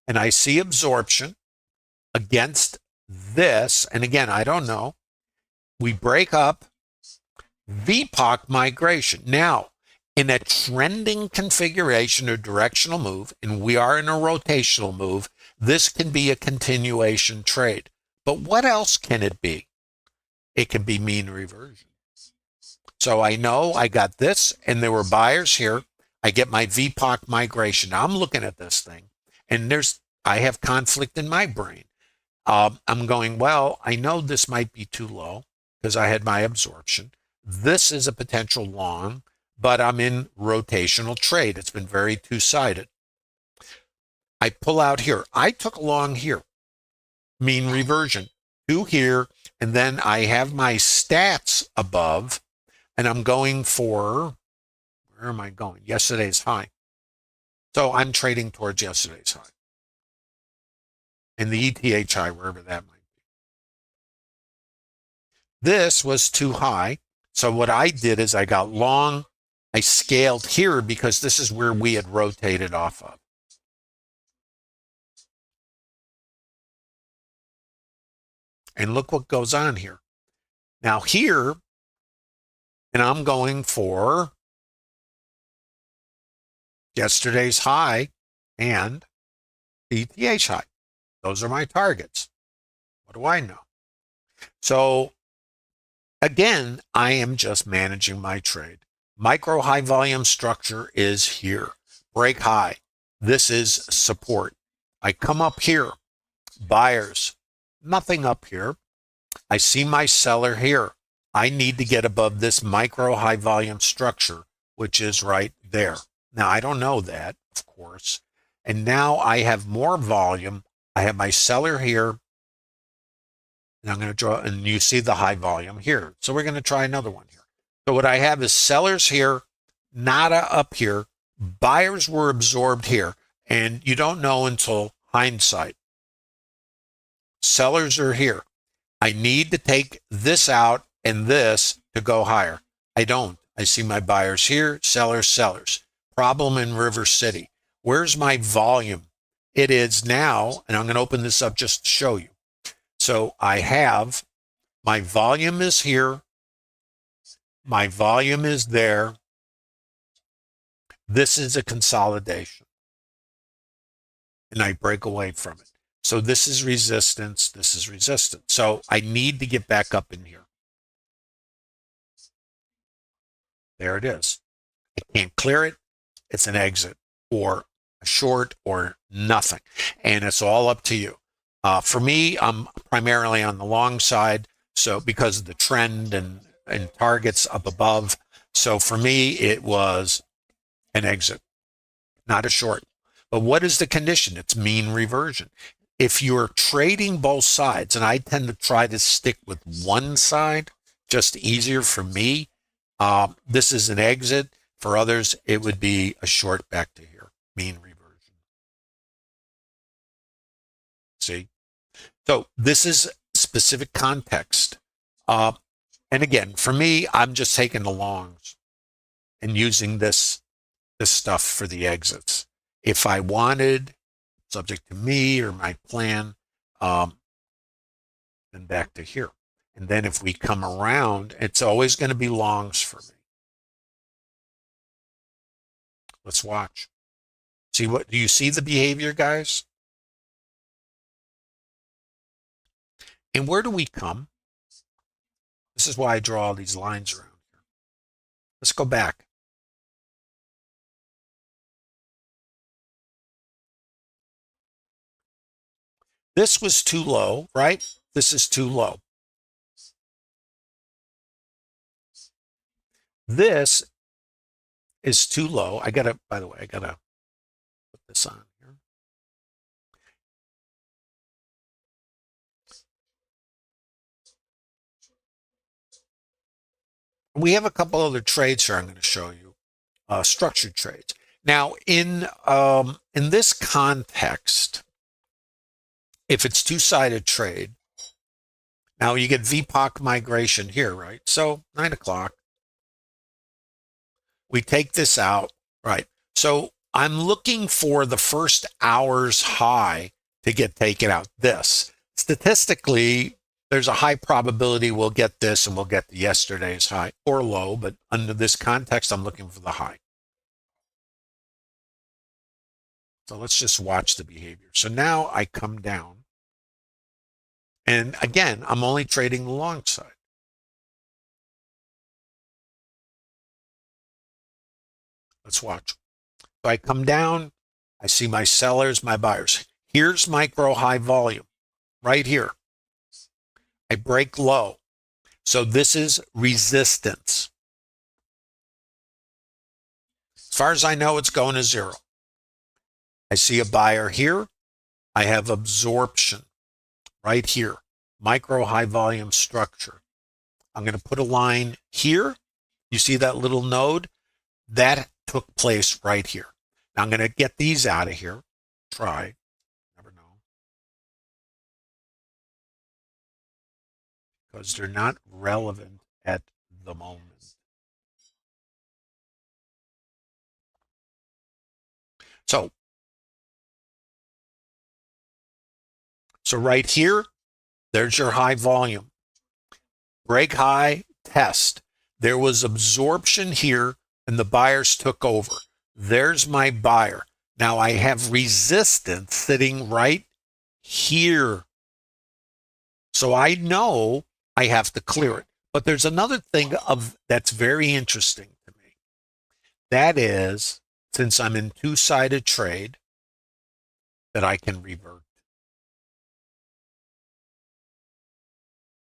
and I see absorption against this. And again, I don't know. We break up, VPOC migration. Now, in a trending configuration or directional move, and we are in a rotational move, this can be a continuation trade. But what else can it be? It can be mean reversion. So I know I got this, and there were buyers here. I get my VPOC migration. Now I'm looking at this thing, and I have conflict in my brain. I'm going, well, I know this might be too low because I had my absorption. This is a potential long, but I'm in rotational trade. It's been very two-sided. I pull out here. I took long here, mean reversion, to here, and then I have my stats above, and I'm going for, where am I going? Yesterday's high. So I'm trading towards yesterday's high. And the ETH high, wherever that might be. This was too high. So what I did is I got long. I scaled here because this is where we had rotated off of. And look what goes on here. Now here, and I'm going for yesterday's high and ETH high. Those are my targets. What do I know? So again, I am just managing my trade. Micro high volume structure is here. Break high. This is support. I come up here. Buyers. Nothing up here. I see my seller here. I need to get above this micro high volume structure, which is right there. Now, I don't know that, of course. And now I have more volume. I have my seller here. And I'm going to draw, and you see the high volume here. So we're going to try another one here. So what I have is sellers here, nada up here. Buyers were absorbed here. And you don't know until hindsight. Sellers are here. I need to take this out and this to go higher. I don't. I see my buyers here, sellers, sellers. Problem in River City. Where's my volume? It is now, and I'm going to open this up just to show you. So I have, my volume is here. My volume is there. This is a consolidation. And I break away from it. So this is resistance. This is resistance. So I need to get back up in here. There it is. I can't clear it. It's an exit or a short or nothing. And it's all up to you. For me, I'm primarily on the long side. So because of the trend and targets up above. So for me, it was an exit, not a short. But what is the condition? It's mean reversion. If you're trading both sides, and I tend to try to stick with one side, just easier for me. This is an exit. For others, it would be a short back to here, mean reversion. See? So this is specific context. And again, for me, I'm just taking the longs and using this stuff for the exits. If I wanted, subject to me or my plan, then back to here. And then if we come around, it's always going to be longs for me. Let's watch. See what, do you see the behavior, guys? And where do we come? This is why I draw all these lines around here. Let's go back. This was too low, right? This is too low. This is too low. I gotta, by the way, I gotta put this on here. We have a couple other trades here I'm going to show you, structured trades. Now, in this context, if it's two-sided trade, now you get VPOC migration here, right? So 9 o'clock. We take this out, right? So I'm looking for the first hour's high to get taken out. This statistically, there's a high probability we'll get this and we'll get the yesterday's high or low, but under this context, I'm looking for the high. So let's just watch the behavior. So now I come down. And again, I'm only trading the long side. Let's watch. So I come down. I see my sellers, my buyers. Here's micro high volume right here. I break low. So this is resistance. As far as I know, it's going to zero. I see a buyer here. I have absorption right here. Micro high volume structure. I'm going to put a line here. You see that little node? That took place right here. Now I'm going to get these out of here. Try. Never know. Because they're not relevant at the moment. So right here, there's your high volume. Break high, test. There was absorption here and the buyers took over. There's my buyer. Now I have resistance sitting right here. So I know I have to clear it. But there's another thing that's very interesting to me. That is, since I'm in two-sided trade, that I can revert.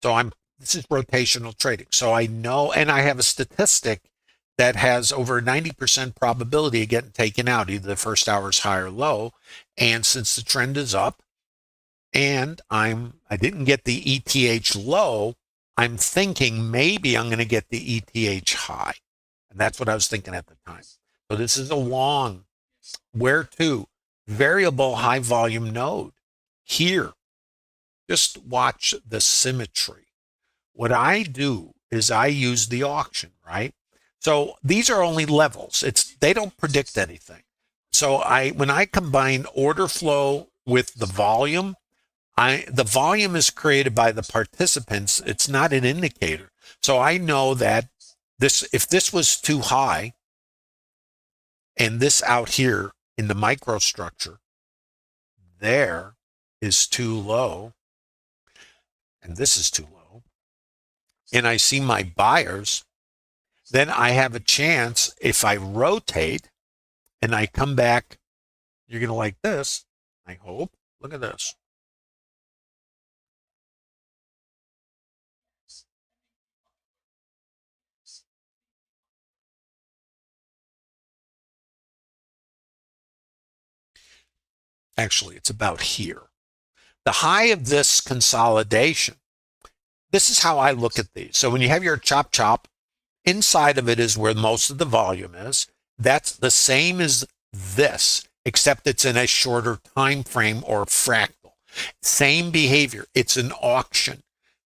So this is rotational trading. So I know, and I have a statistic that has over 90% probability of getting taken out, either the first hour's high or low. And since the trend is up and I didn't get the ETH low, I'm thinking maybe I'm going to get the ETH high. And that's what I was thinking at the time. So this is a long, where to? Variable high volume node here. Just watch the symmetry. What I do is I use the auction, right? So these are only levels. They don't predict anything. So when I combine order flow with the volume, the volume is created by the participants. It's not an indicator. So I know that if this was too high and this out here in the microstructure there is too low and this is too low, and I see my buyers, then I have a chance if I rotate and I come back, you're going to like this, I hope. Look at this. Actually, it's about here. The high of this consolidation, this is how I look at these. So when you have your chop chop, inside of it is where most of the volume is. That's the same as this, except it's in a shorter time frame or fractal. Same behavior. It's an auction.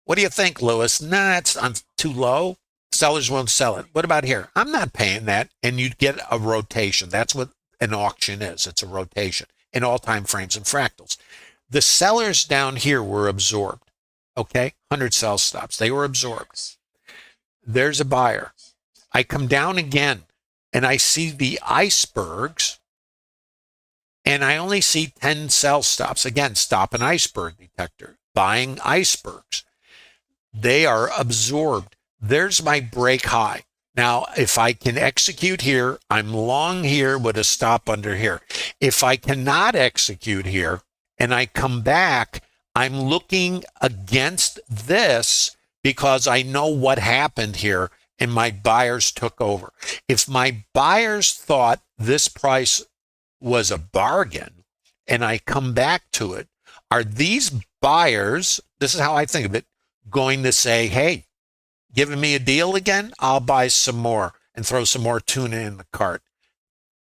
What do you think, Lewis? Nah, it's too low. Sellers won't sell it. What about here? I'm not paying that. And you get a rotation. That's what an auction is. It's a rotation in all time frames and fractals. The sellers down here were absorbed. Okay, 100 sell stops. They were absorbed. There's a buyer. I come down again and I see the icebergs and I only see 10 sell stops. Again, stop an iceberg detector, buying icebergs. They are absorbed. There's my break high. Now, if I can execute here, I'm long here with a stop under here. If I cannot execute here and I come back, I'm looking against this because I know what happened here and my buyers took over. If my buyers thought this price was a bargain and I come back to it, are these buyers, this is how I think of it, going to say, hey, giving me a deal again? I'll buy some more and throw some more tuna in the cart.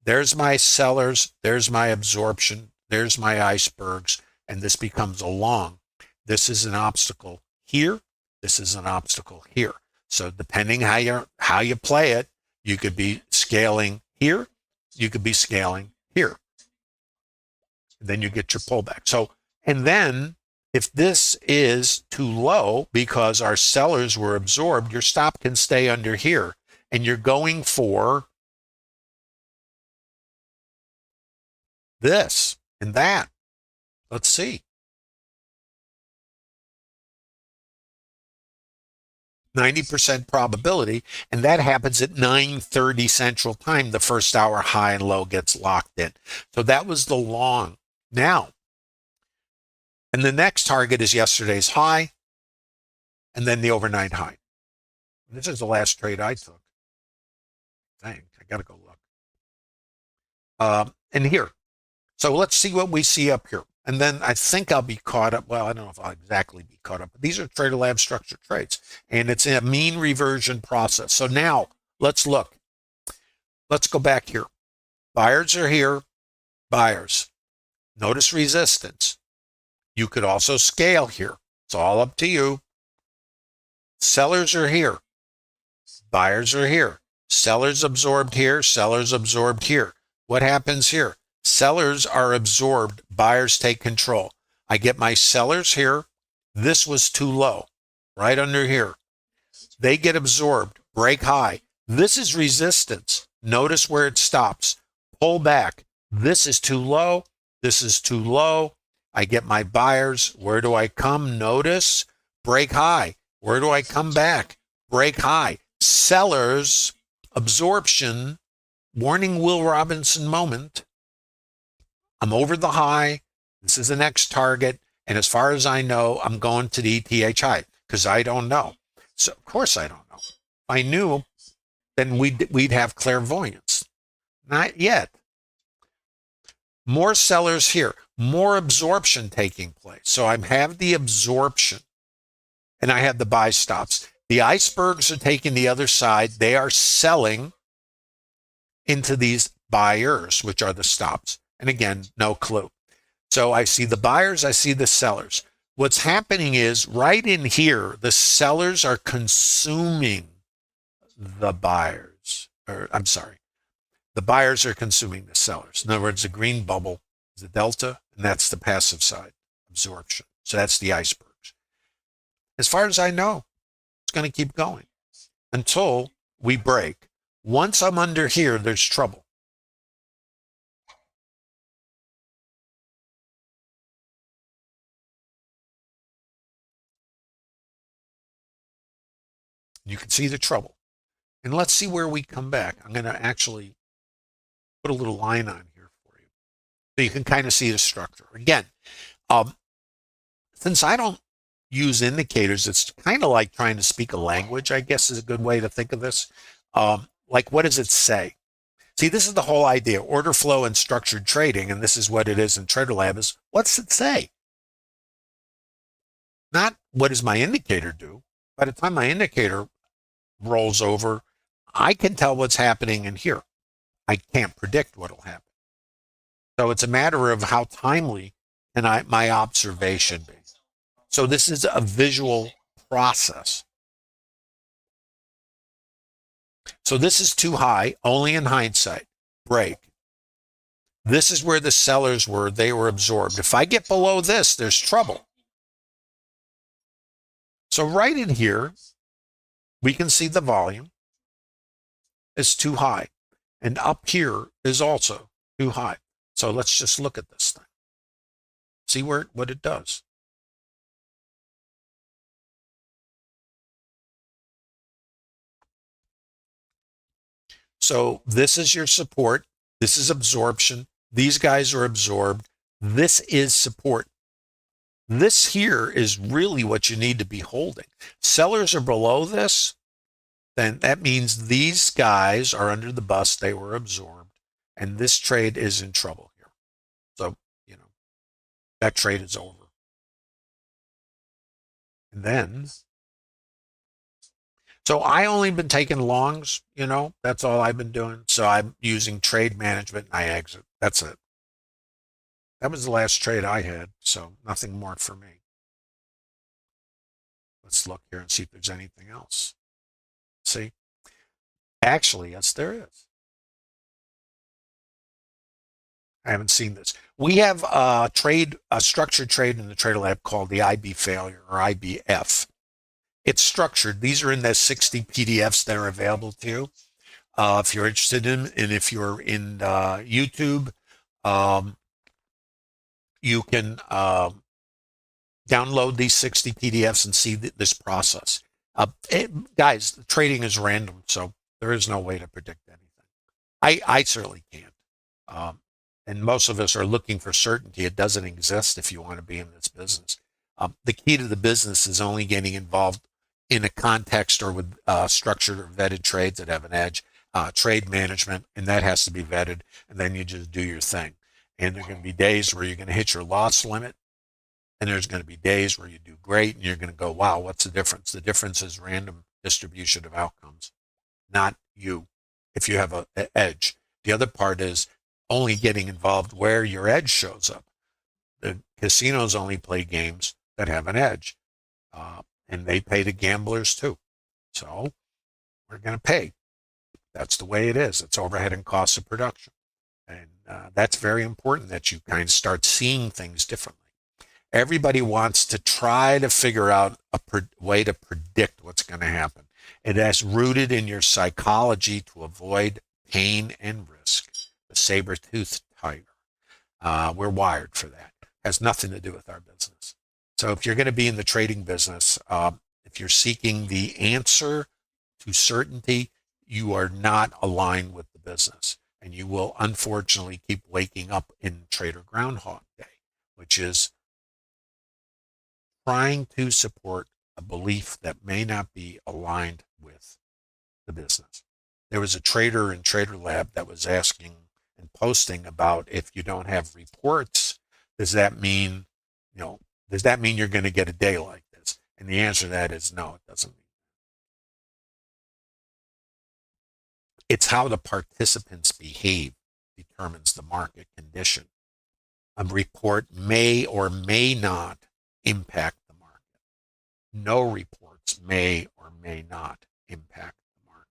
There's my sellers, there's my absorption, there's my icebergs, and this becomes a long. This is an obstacle here. This is an obstacle here. So depending how you play it, you could be scaling here, you could be scaling here. And then you get your pullback. So, and then if this is too low because our sellers were absorbed, your stop can stay under here. And you're going for this and that. Let's see. 90% probability, and that happens at 9:30 Central Time. The first hour high and low gets locked in. So that was the long. Now, and the next target is yesterday's high, and then the overnight high. This is the last trade I took. Dang, I got to go look. And here. So let's see what we see up here. And then I think I'll be caught up. Well, I don't know if I'll exactly be caught up. But these are Trader Lab structured trades. And it's a mean reversion process. So now let's look. Let's go back here. Buyers are here. Buyers. Notice resistance. You could also scale here. It's all up to you. Sellers are here. Buyers are here. Sellers absorbed here. Sellers absorbed here. What happens here? Sellers are absorbed. Buyers take control. I get my sellers here. This was too low, right under here. They get absorbed. Break high. This is resistance. Notice where it stops. Pull back. This is too low. This is too low. I get my buyers. Where do I come? Notice. Break high. Where do I come back? Break high. Sellers, absorption, warning Will Robinson moment. I'm over the high. This is the next target. And as far as I know, I'm going to the ETH high because I don't know. So, of course, I don't know. If I knew, then we'd have clairvoyance. Not yet. More sellers here. More absorption taking place. So I have the absorption and I have the buy stops. The icebergs are taking the other side. They are selling into these buyers, which are the stops. And again, no clue. So I see the buyers, I see the sellers. What's happening is right in here, the sellers are consuming the buyers. I'm sorry. The buyers are consuming the sellers. In other words, the green bubble is the delta, and that's the passive side, absorption. So that's the icebergs. As far as I know, it's going to keep going until we break. Once I'm under here, there's trouble. You can see the trouble. And let's see where we come back. I'm going to actually put a little line on here for you so you can kind of see the structure. Again, um, since I don't use indicators, it's kind of like trying to speak a language, I guess is a good way to think of this. Like, what does it say? See, this is the whole idea. Order flow and structured trading, and this is what it is in TraderLab, is what's it say? Not what does my indicator do? By the time my indicator rolls over, I can tell what's happening in here. I can't predict what will happen. So it's a matter of how timely can my observation be. So this is a visual process. So this is too high, only in hindsight. Break. This is where the sellers were. They were absorbed. If I get below this, there's trouble. So right in here, we can see the volume is too high. And up here is also too high. So let's just look at this thing. See what it does. So this is your support. This is absorption. These guys are absorbed. This is support. This here is really what you need to be holding. Sellers are below this, then that means these guys are under the bus. They were absorbed. And this trade is in trouble here. So, that trade is over. And then, so I only been taking longs, that's all I've been doing. So I'm using trade management and I exit. That's it. That was the last trade I had. So nothing more for me. Let's look here and see if there's anything else. See? Actually, yes, there is. I haven't seen this. We have a structured trade in the TraderLab called the IB failure or IBF. It's structured. These are in the 60 PDFs that are available to you. If you're interested in, and if you're in YouTube, you can download these 60 PDFs and see this process. Guys, the trading is random, so there is no way to predict anything. I certainly can't. And most of us are looking for certainty. It doesn't exist if you want to be in this business. The key to the business is only getting involved in a context or with structured or vetted trades that have an edge, trade management, and that has to be vetted, and then you just do your thing. And there are going to be days where you're going to hit your loss limit, and there's going to be days where you do great, and you're going to go, wow, what's the difference? The difference is random distribution of outcomes, not you, if you have an edge. The other part is only getting involved where your edge shows up. The casinos only play games that have an edge, and they pay the gamblers too. So we're going to pay. That's the way it is. It's overhead and costs of production. And that's very important that you kind of start seeing things differently. Everybody wants to try to figure out a way to predict what's going to happen. It has rooted in your psychology to avoid pain and risk. The saber-toothed tiger. We're wired for that. It has nothing to do with our business. So if you're going to be in the trading business, if you're seeking the answer to certainty, you are not aligned with the business. And you will unfortunately keep waking up in Trader Groundhog Day, which is trying to support a belief that may not be aligned with the business. There was a trader in TraderLab that was asking and posting about, if you don't have reports, does that mean you're going to get a day like this? And the answer to that is no, it doesn't. It's how the participants behave determines the market condition. A report may or may not impact the market. No reports may or may not impact the market.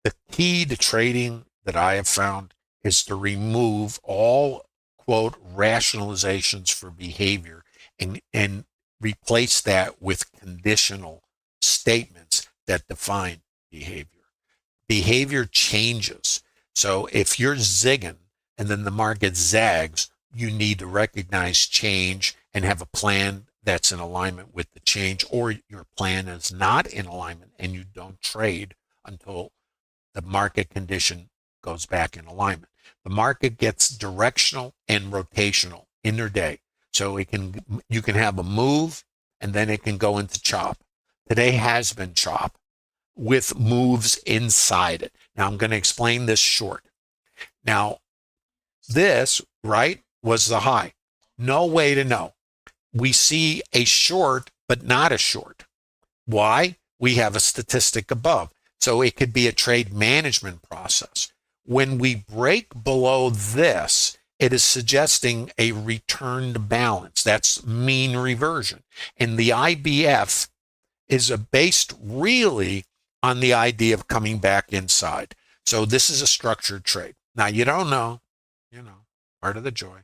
The key to trading that I have found is to remove all, quote, rationalizations for behavior and replace that with conditional statements. statements that define behavior. Behavior changes. So if you're zigging and then the market zags, you need to recognize change and have a plan that's in alignment with the change, or your plan is not in alignment and you don't trade until the market condition goes back in alignment. The market gets directional and rotational intraday. So you can have a move and then it can go into chop. Today has been chop with moves inside it. Now I'm going to explain this short. Now this, right, was the high. No way to know. We see a short, but not a short. Why? We have a statistic above. So it could be a trade management process. When we break below this, it is suggesting a returned balance. That's mean reversion. And the IBF is based really on the idea of coming back inside. So this is a structured trade. Now you don't know, part of the joy.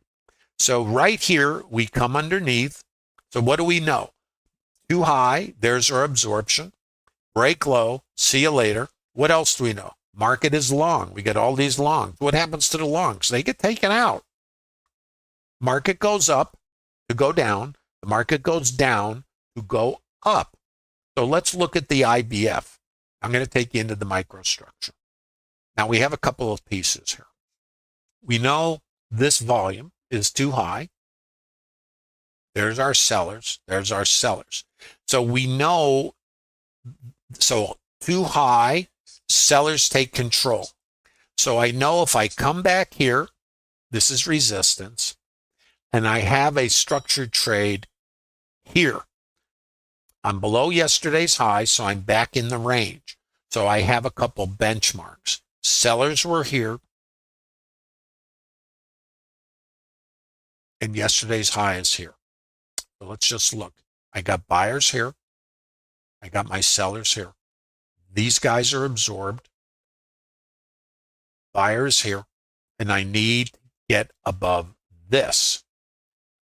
So right here, we come underneath. So what do we know? Too high, there's our absorption. Break low, see you later. What else do we know? Market is long. We get all these longs. What happens to the longs? They get taken out. Market goes up to go down. The market goes down to go up. So let's look at the IBF. I'm going to take you into the microstructure. Now we have a couple of pieces here. We know this volume is too high. There's our sellers. There's our sellers. So we know, so too high, sellers take control. So I know if I come back here, this is resistance, and I have a structured trade here. I'm below yesterday's high, so I'm back in the range. So I have a couple benchmarks. Sellers were here, and yesterday's high is here. So let's just look. I got buyers here. I got my sellers here. These guys are absorbed. Buyers here. And I need to get above this.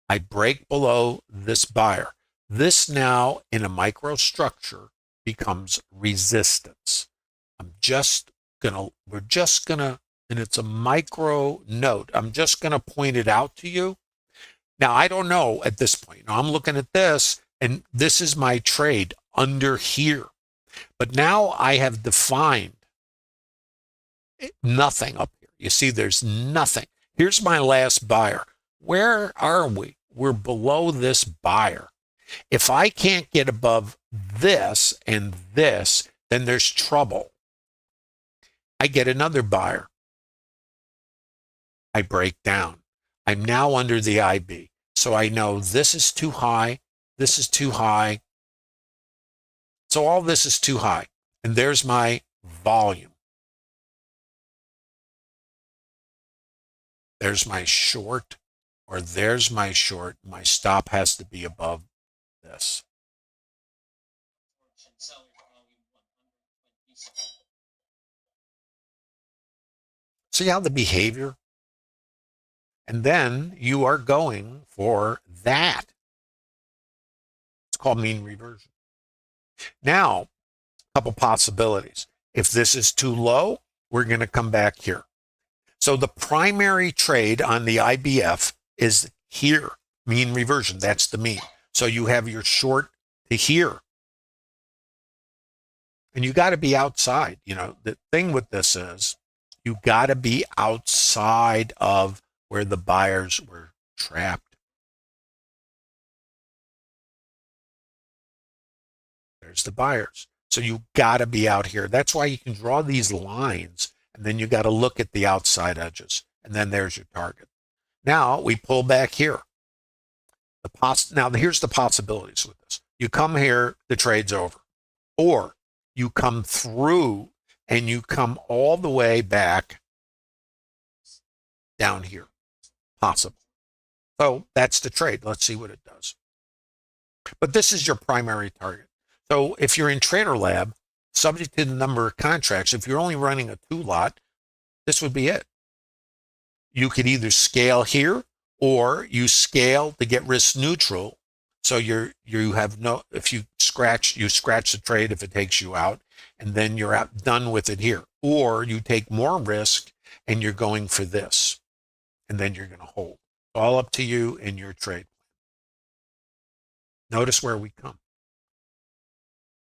I break below this buyer. This now in a microstructure becomes resistance. We're just gonna, and it's a micro note. I'm just gonna point it out to you. Now, I don't know at this point. Now, I'm looking at this, and this is my trade under here. But now I have defined nothing up here. You see, there's nothing. Here's my last buyer. Where are we? We're below this buyer. If I can't get above this and this, then there's trouble. I get another buyer. I break down. I'm now under the IB. So I know this is too high. This is too high. So all this is too high. And there's my volume. There's my short, or there's my short. My stop has to be above this. See how the behavior? And then you are going for that. It's called mean reversion. Now, a couple possibilities. If this is too low, we're going to come back here. So the primary trade on the IBF is here, mean reversion. That's the mean. So you have your short to here. And you got to be outside. The thing with this is you got to be outside of where the buyers were trapped. There's the buyers. So you got to be out here. That's why you can draw these lines, and then you got to look at the outside edges, and then there's your target. Now we pull back here. Now here's the possibilities with this. You come here, the trade's over. Or you come through and you come all the way back down here. Possible. So that's the trade. Let's see what it does. But this is your primary target. So if you're in Trader Lab, subject to the number of contracts, if you're only running a 2-lot, this would be it. You could either scale here, or you scale to get risk neutral. So you have no, if you screw scratch the trade if it takes you out, and then you're out done with it here. Or you take more risk and you're going for this, and then you're going to hold. All up to you in your trade. Notice where we come.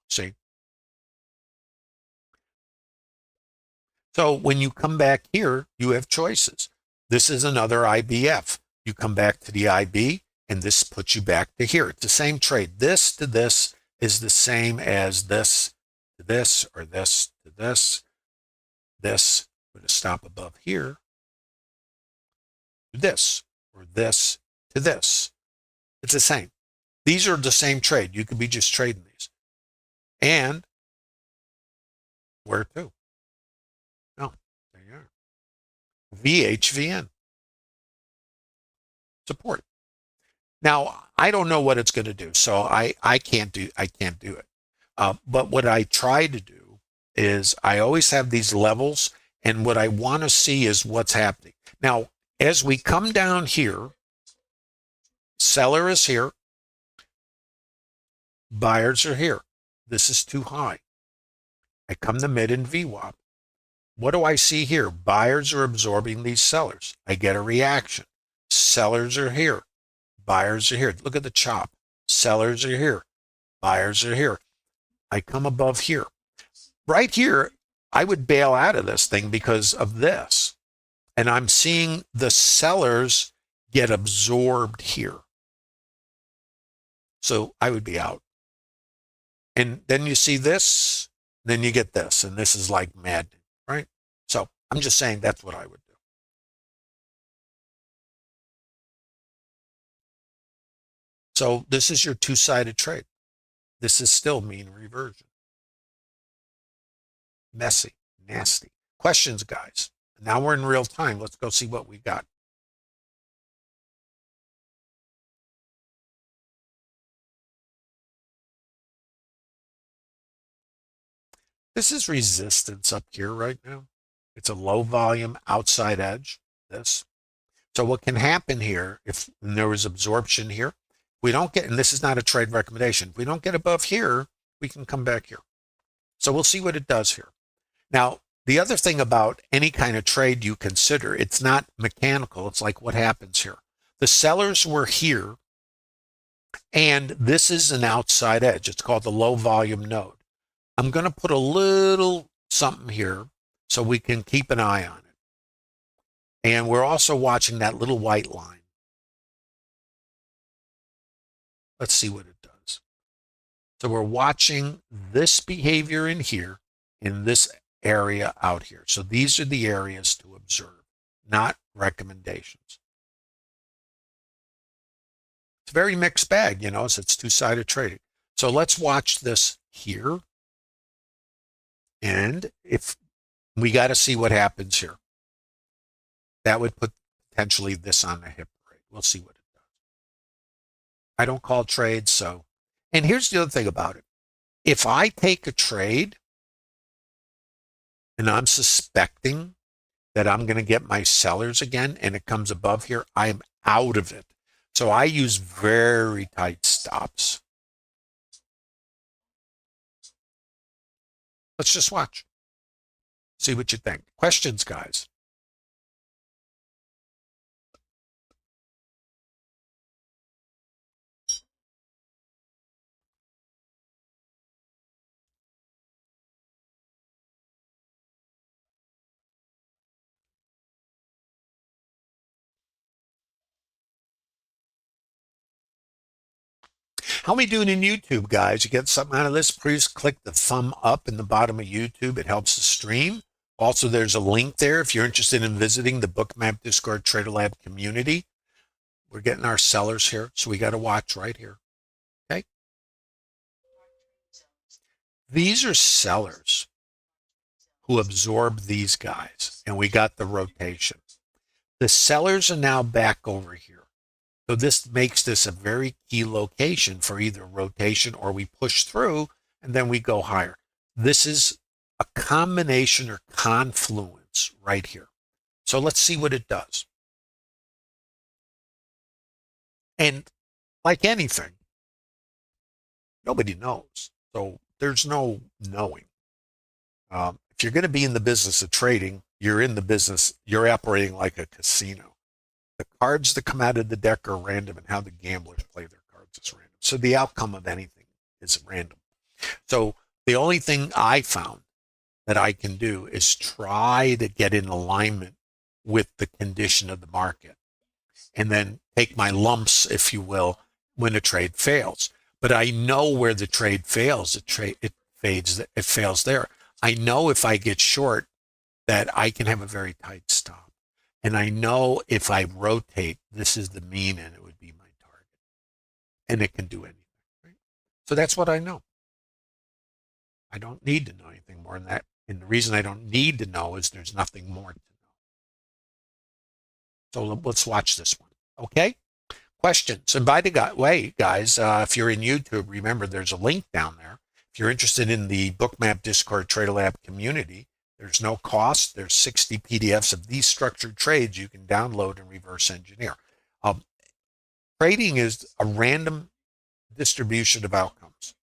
See? So when you come back here, you have choices. This is another IBF. You come back to the IB, and this puts you back to here. It's the same trade. This to this is the same as this to this, or this to this. This with a stop above here to this, or this to this. It's the same. These are the same trade. You could be just trading these. And where to? No, there you are. VHVN. Support. Now, I don't know what it's going to do, so I can't do it. But what I try to do is I always have these levels, and what I want to see is what's happening. Now, as we come down here, seller is here, buyers are here. This is too high. I come to mid and VWAP. What do I see here? Buyers are absorbing these sellers. I get a reaction. Sellers are here. Buyers are here. Look at the chop. Sellers are here. Buyers are here. I come above here. Right here, I would bail out of this thing because of this. And I'm seeing the sellers get absorbed here. So I would be out. And then you see this, then you get this, and this is like maddening, right? So I'm just saying that's what I would do. So this is your two-sided trade. This is still mean reversion. Messy, nasty. Questions, guys? Now we're in real time. Let's go see what we got. This is resistance up here right now. It's a low volume outside edge, this. So what can happen here, if there was absorption here, we don't get, and this is not a trade recommendation, if we don't get above here, we can come back here. So we'll see what it does here. Now, the other thing about any kind of trade you consider, it's not mechanical. It's like what happens here. The sellers were here, and this is an outside edge. It's called the low volume node. I'm going to put a little something here so we can keep an eye on it. And we're also watching that little white line. Let's see what it does. So we're watching this behavior in here, in this area out here. So these are the areas to observe, not recommendations. It's a very mixed bag, you know, so it's two-sided trading. So let's watch this here. And if we got to see what happens here, that would put potentially this on the hip rate. We'll see what it does. I don't call trades, so. And here's the other thing about it. If I take a trade and I'm suspecting that I'm going to get my sellers again and it comes above here, I'm out of it. So I use very tight stops. Let's just watch. See what you think. Questions, guys? How are we doing in YouTube, guys? You get something out of this? Please click the thumb up in the bottom of YouTube. It helps the stream. Also, there's a link there if you're interested in visiting the Bookmap Discord Trader Lab community. We're getting our sellers here, so we got to watch right here. Okay? These are sellers who absorb these guys, and we got the rotation. The sellers are now back over here. So this makes this a very key location for either rotation or we push through and then we go higher. This is a combination or confluence right here. So let's see what it does. And like anything, Nobody knows. So there's no knowing. If you're going to be in the business of trading, you're in the business, you're operating like a casino. The cards that come out of the deck are random, and how the gamblers play their cards is random. So the outcome of anything is random. So the only thing I found that I can do is try to get in alignment with the condition of the market, and then take my lumps, if you will, when a trade fails. But I know where the trade fails, it fails there. I know if I get short that I can have a very tight stop. And I know if I rotate, this is the mean and it would be my target. And it can do anything. Right? So that's what I know. I don't need to know anything more than that. And the reason I don't need to know is there's nothing more to know. So let's watch this one. Okay? Questions. And by the way, guys, if you're in YouTube, remember there's a link down there. If you're interested in the Bookmap Discord Trader Lab community, there's no cost. There's 60 PDFs of these structured trades you can download and reverse engineer. Trading is a random distribution of outcomes.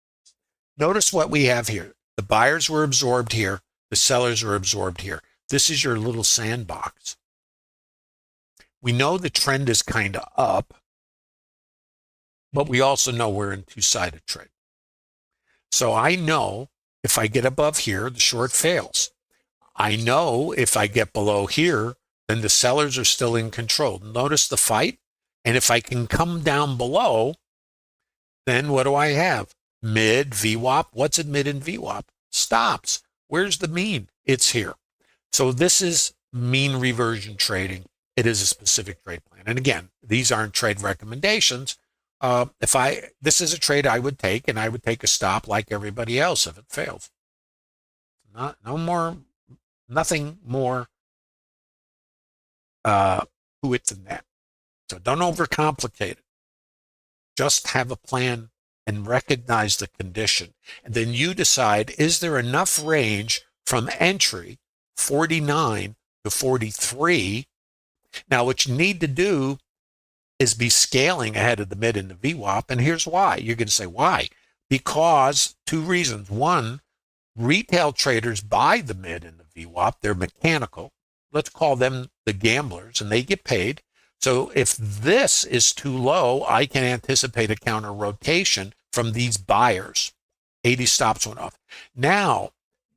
Notice what we have here. The buyers were absorbed here. The sellers were absorbed here. This is your little sandbox. We know the trend is kind of up, but we also know we're in two-sided trade. So I know if I get above here, the short fails. I know if I get below here, then the sellers are still in control. Notice the fight. And if I can come down below, then what do I have? Mid, VWAP. What's a mid and VWAP? Stops. Where's the mean? It's here. So this is mean reversion trading. It is a specific trade plan. And again, these aren't trade recommendations. This is a trade I would take, and I would take a stop like everybody else if it fails. Nothing more to it than that. So don't overcomplicate it. Just have a plan and recognize the condition. And then you decide, is there enough range from entry 49 to 43? Now, what you need to do is be scaling ahead of the mid and the VWAP. And here's why. You're going to say, why? Because two reasons. One, retail traders buy the mid and the VWAP. They're mechanical. Let's call them the gamblers, and they get paid. So if this is too low, I can anticipate a counter rotation from these buyers. 80 stops went off. Now,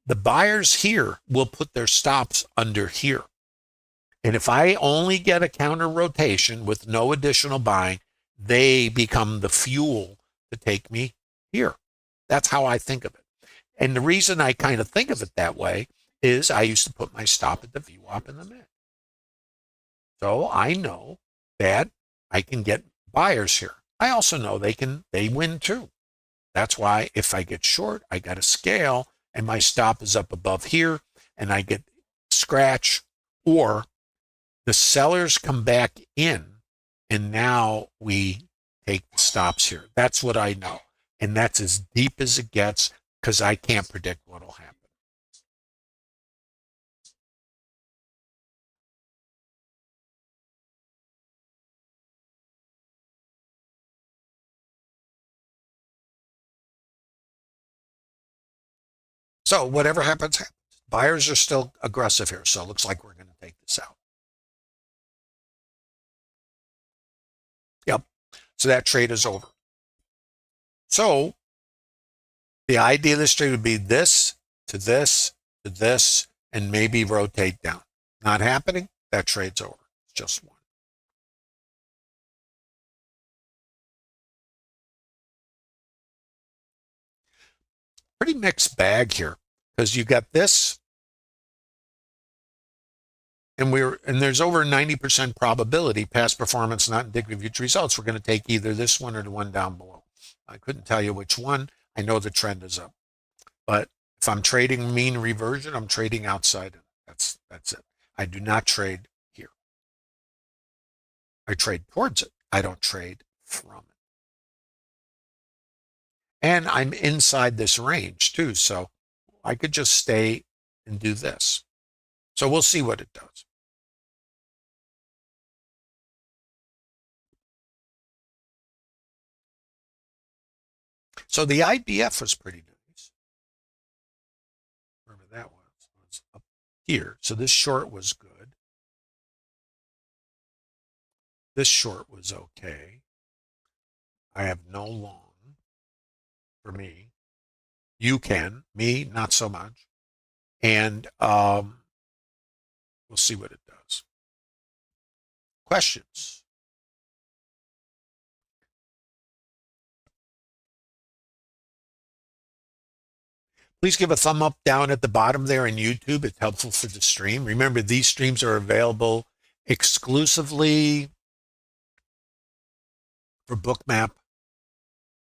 the buyers here will put their stops under here. And if I only get a counter rotation with no additional buying, they become the fuel to take me here. That's how I think of it. And the reason I kind of think of it that way is I used to put my stop at the VWAP in the mid. So I know that I can get buyers here. I also know they win too. That's why if I get short, I got to scale and my stop is up above here and I get scratch, or the sellers come back in and now we take the stops here. That's what I know. And that's as deep as it gets because I can't predict what will happen. So whatever happens, happens. Buyers are still aggressive here, so it looks like we're going to take this out. Yep. So that trade is over. So the idea of this trade would be this to this to this, and maybe rotate down. Not happening, that trade's over. It's just one. Pretty mixed bag here because you got this, and there's over 90% probability past performance not indicative of future results. We're going to take either this one or the one down below. I couldn't tell you which one. I know the trend is up, but if I'm trading mean reversion, I'm trading outside. That's it. I do not trade here. I trade towards it. I don't trade from it. And I'm inside this range too, so I could just stay and do this. So we'll see what it does. So the IBF was pretty nice. Wherever that was up here. So this short was good. This short was okay. I have no long for me. You can, me, not so much. And we'll see what it does. Questions? Please give a thumb up down at the bottom there in YouTube. It's helpful for the stream. Remember, these streams are available exclusively for Bookmap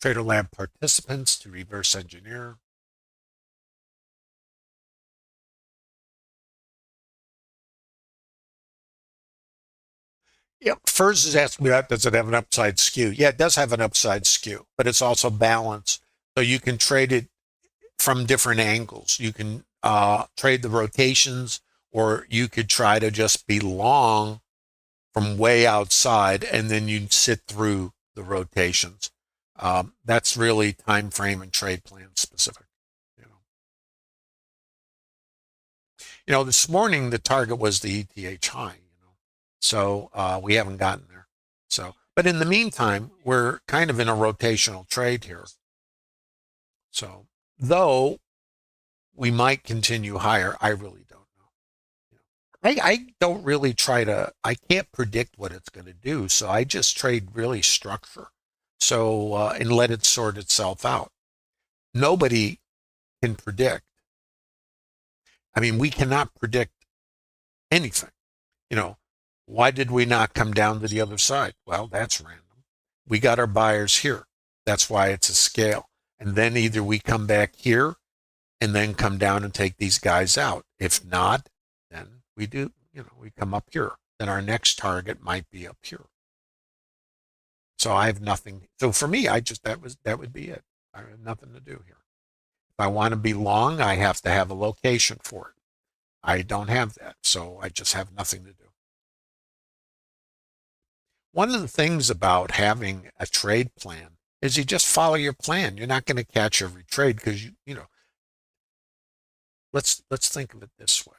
Trader Lab participants to reverse engineer. Yep, FERS is asking me that, does it have an upside skew? Yeah, it does have an upside skew, but it's also balanced. So you can trade it from different angles. You can trade the rotations, or you could try to just be long from way outside, and then you'd sit through the rotations. That's really time frame and trade plan specific. This morning the target was the ETH high. So we haven't gotten there. So, but in the meantime, we're kind of in a rotational trade here. So, though we might continue higher, I really don't know. I don't really I can't predict what it's going to do. So I just trade really structure. So, and let it sort itself out. Nobody can predict. I mean, we cannot predict anything. Why did we not come down to the other side? Well, that's random. We got our buyers here. That's why it's a scale. And then either we come back here and then come down and take these guys out. If not, then we we come up here. Then our next target might be up here. So I have nothing. So for me, that would be it. I have nothing to do here. If I want to be long, I have to have a location for it. I don't have that. So I just have nothing to do. One of the things about having a trade plan is you just follow your plan. You're not going to catch every trade because let's think of it this way.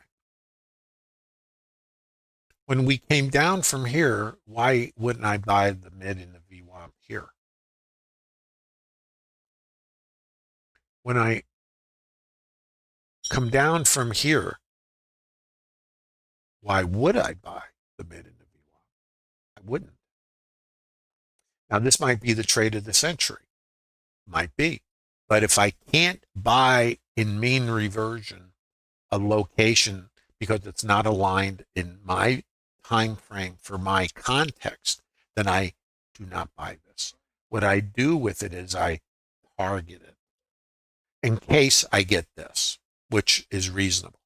When we came down from here, why wouldn't I buy the mid in the VWAP here? When I come down from here, why would I buy the mid in the VWAP? I wouldn't. Now, this might be the trade of the century. Might be. But if I can't buy in mean reversion a location because it's not aligned in my time frame for my context, then I do not buy this. What I do with it is I target it in case I get this, which is reasonable.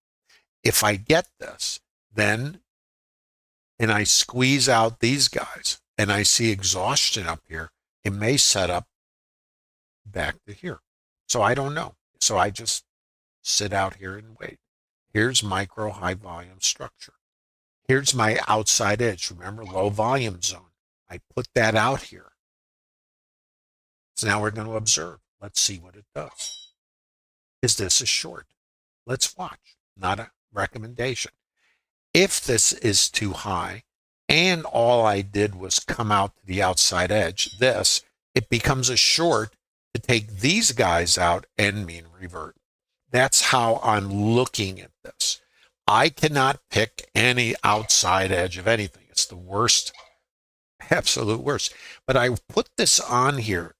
If I get this, then, and I squeeze out these guys, and I see exhaustion up here, it may set up back to here. So I don't know. So I just sit out here and wait. Here's micro high volume structure. Here's my outside edge. Remember, low volume zone. I put that out here. So now we're going to observe. Let's see what it does. Is this a short? Let's watch. Not a recommendation. If this is too high, and all I did was come out to the outside edge, it becomes a short to take these guys out and mean revert. That's how I'm looking at this. I cannot pick any outside edge of anything. It's the worst, absolute worst. But I put this on here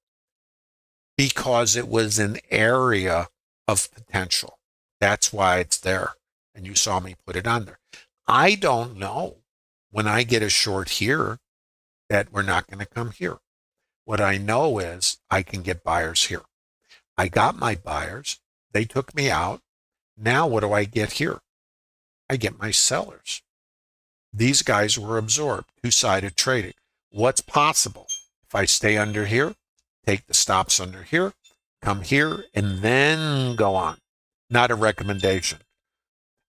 because it was an area of potential. That's why it's there. And you saw me put it on there. I don't know when I get a short here that we're not going to come here. What I know is I can get buyers here. I got my buyers. They took me out. Now what do I get here? I get my sellers. These guys were absorbed, two-sided trading. What's possible? If I stay under here, take the stops under here, come here, and then go on. Not a recommendation.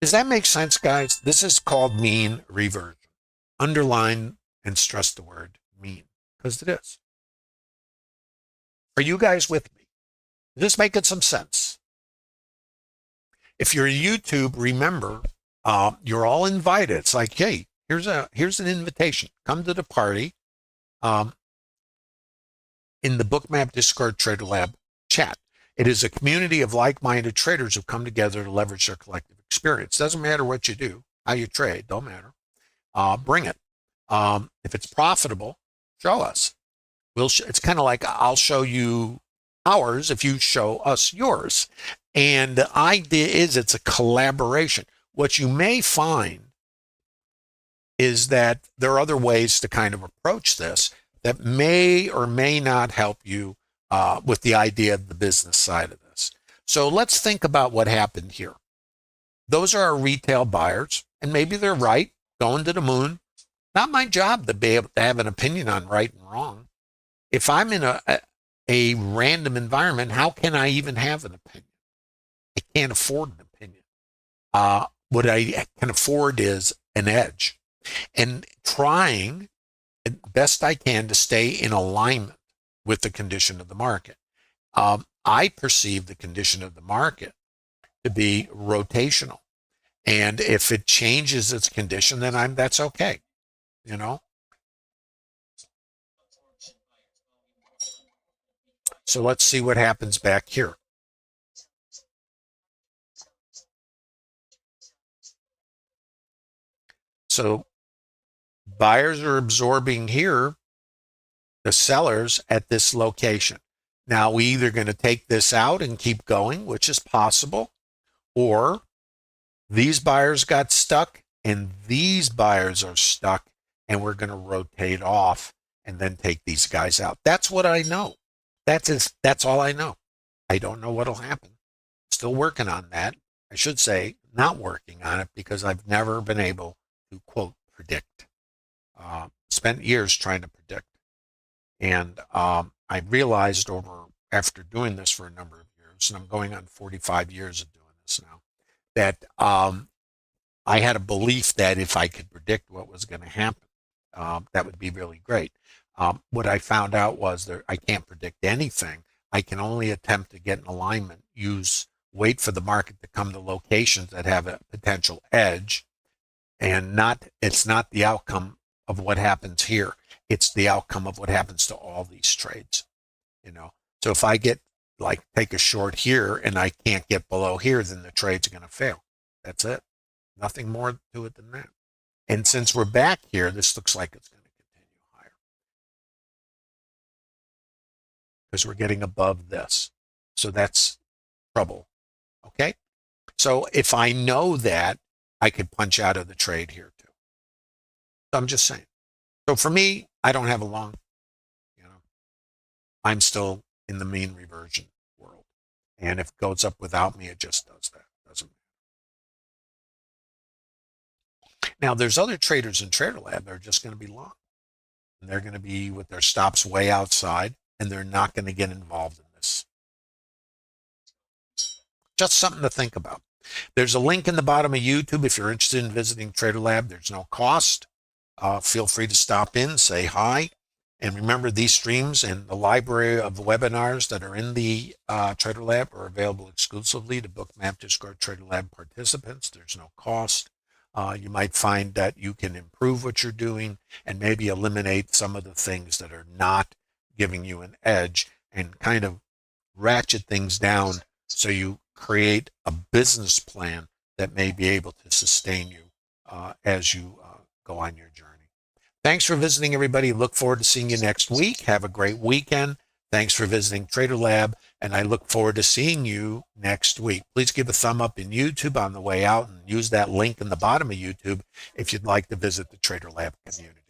Does that make sense, guys? This is called mean reversion. Underline and stress the word mean, because it is. Are you guys with me? Is this making some sense? If you're YouTube, remember, you're all invited. It's like, hey, here's an invitation. Come to the party in the Bookmap Discord Trader Lab chat. It is a community of like-minded traders who come together to leverage their collective experience. Doesn't matter what you do, how you trade, don't matter. Bring it. If it's profitable, show us. It's kind of like I'll show you ours if you show us yours. And the idea is it's a collaboration. What you may find is that there are other ways to kind of approach this that may or may not help you with the idea of the business side of this. So let's think about what happened here. Those are our retail buyers, and maybe they're right, going to the moon. Not my job to be able to have an opinion on right and wrong. If I'm in a random environment, how can I even have an opinion? I can't afford an opinion. What I can afford is an edge, and trying best I can to stay in alignment with the condition of the market. I perceive the condition of the market to be rotational, and if it changes its condition, then that's okay. You know. So let's see what happens back here. So buyers are absorbing here the sellers at this location. Now we either going to take this out and keep going, which is possible, or these buyers got stuck and these buyers are stuck, and we're going to rotate off and then take these guys out. That's what I know. That's all I know. I don't know what'll happen. Still working on that. I should say not working on it because I've never been able to, quote, predict. Spent years trying to predict. And I realized after doing this for a number of years, and I'm going on 45 years of doing this now, that I had a belief that if I could predict what was going to happen, that would be really great. What I found out was that I can't predict anything. I can only attempt to get an alignment, wait for the market to come to locations that have a potential edge, and it's not the outcome of what happens here. It's the outcome of what happens to all these trades, So if I take a short here and I can't get below here, then the trade's going to fail. That's it. Nothing more to it than that. And since we're back here, this looks like it's going to continue higher because we're getting above this. So that's trouble. Okay. So if I know that, I could punch out of the trade here too. So I'm just saying. So for me, I don't have a long, I'm still in the mean reversion world. And if it goes up without me, it just does that. Doesn't matter. Now, there's other traders in Trader Lab that are just going to be long. And they're going to be with their stops way outside, and they're not going to get involved in this. Just something to think about. There's a link in the bottom of YouTube if you're interested in visiting Trader Lab. There's no cost. Feel free to stop in, say hi. And remember, these streams and the library of webinars that are in the Trader Lab are available exclusively to Bookmap Discord Trader Lab participants. There's no cost. You might find that you can improve what you're doing and maybe eliminate some of the things that are not giving you an edge and kind of ratchet things down so you create a business plan that may be able to sustain you as you go on your journey. Thanks for visiting, everybody. Look forward to seeing you next week. Have a great weekend. Thanks for visiting Trader Lab, and I look forward to seeing you next week. Please give a thumb up in YouTube on the way out and use that link in the bottom of YouTube if you'd like to visit the Trader Lab community.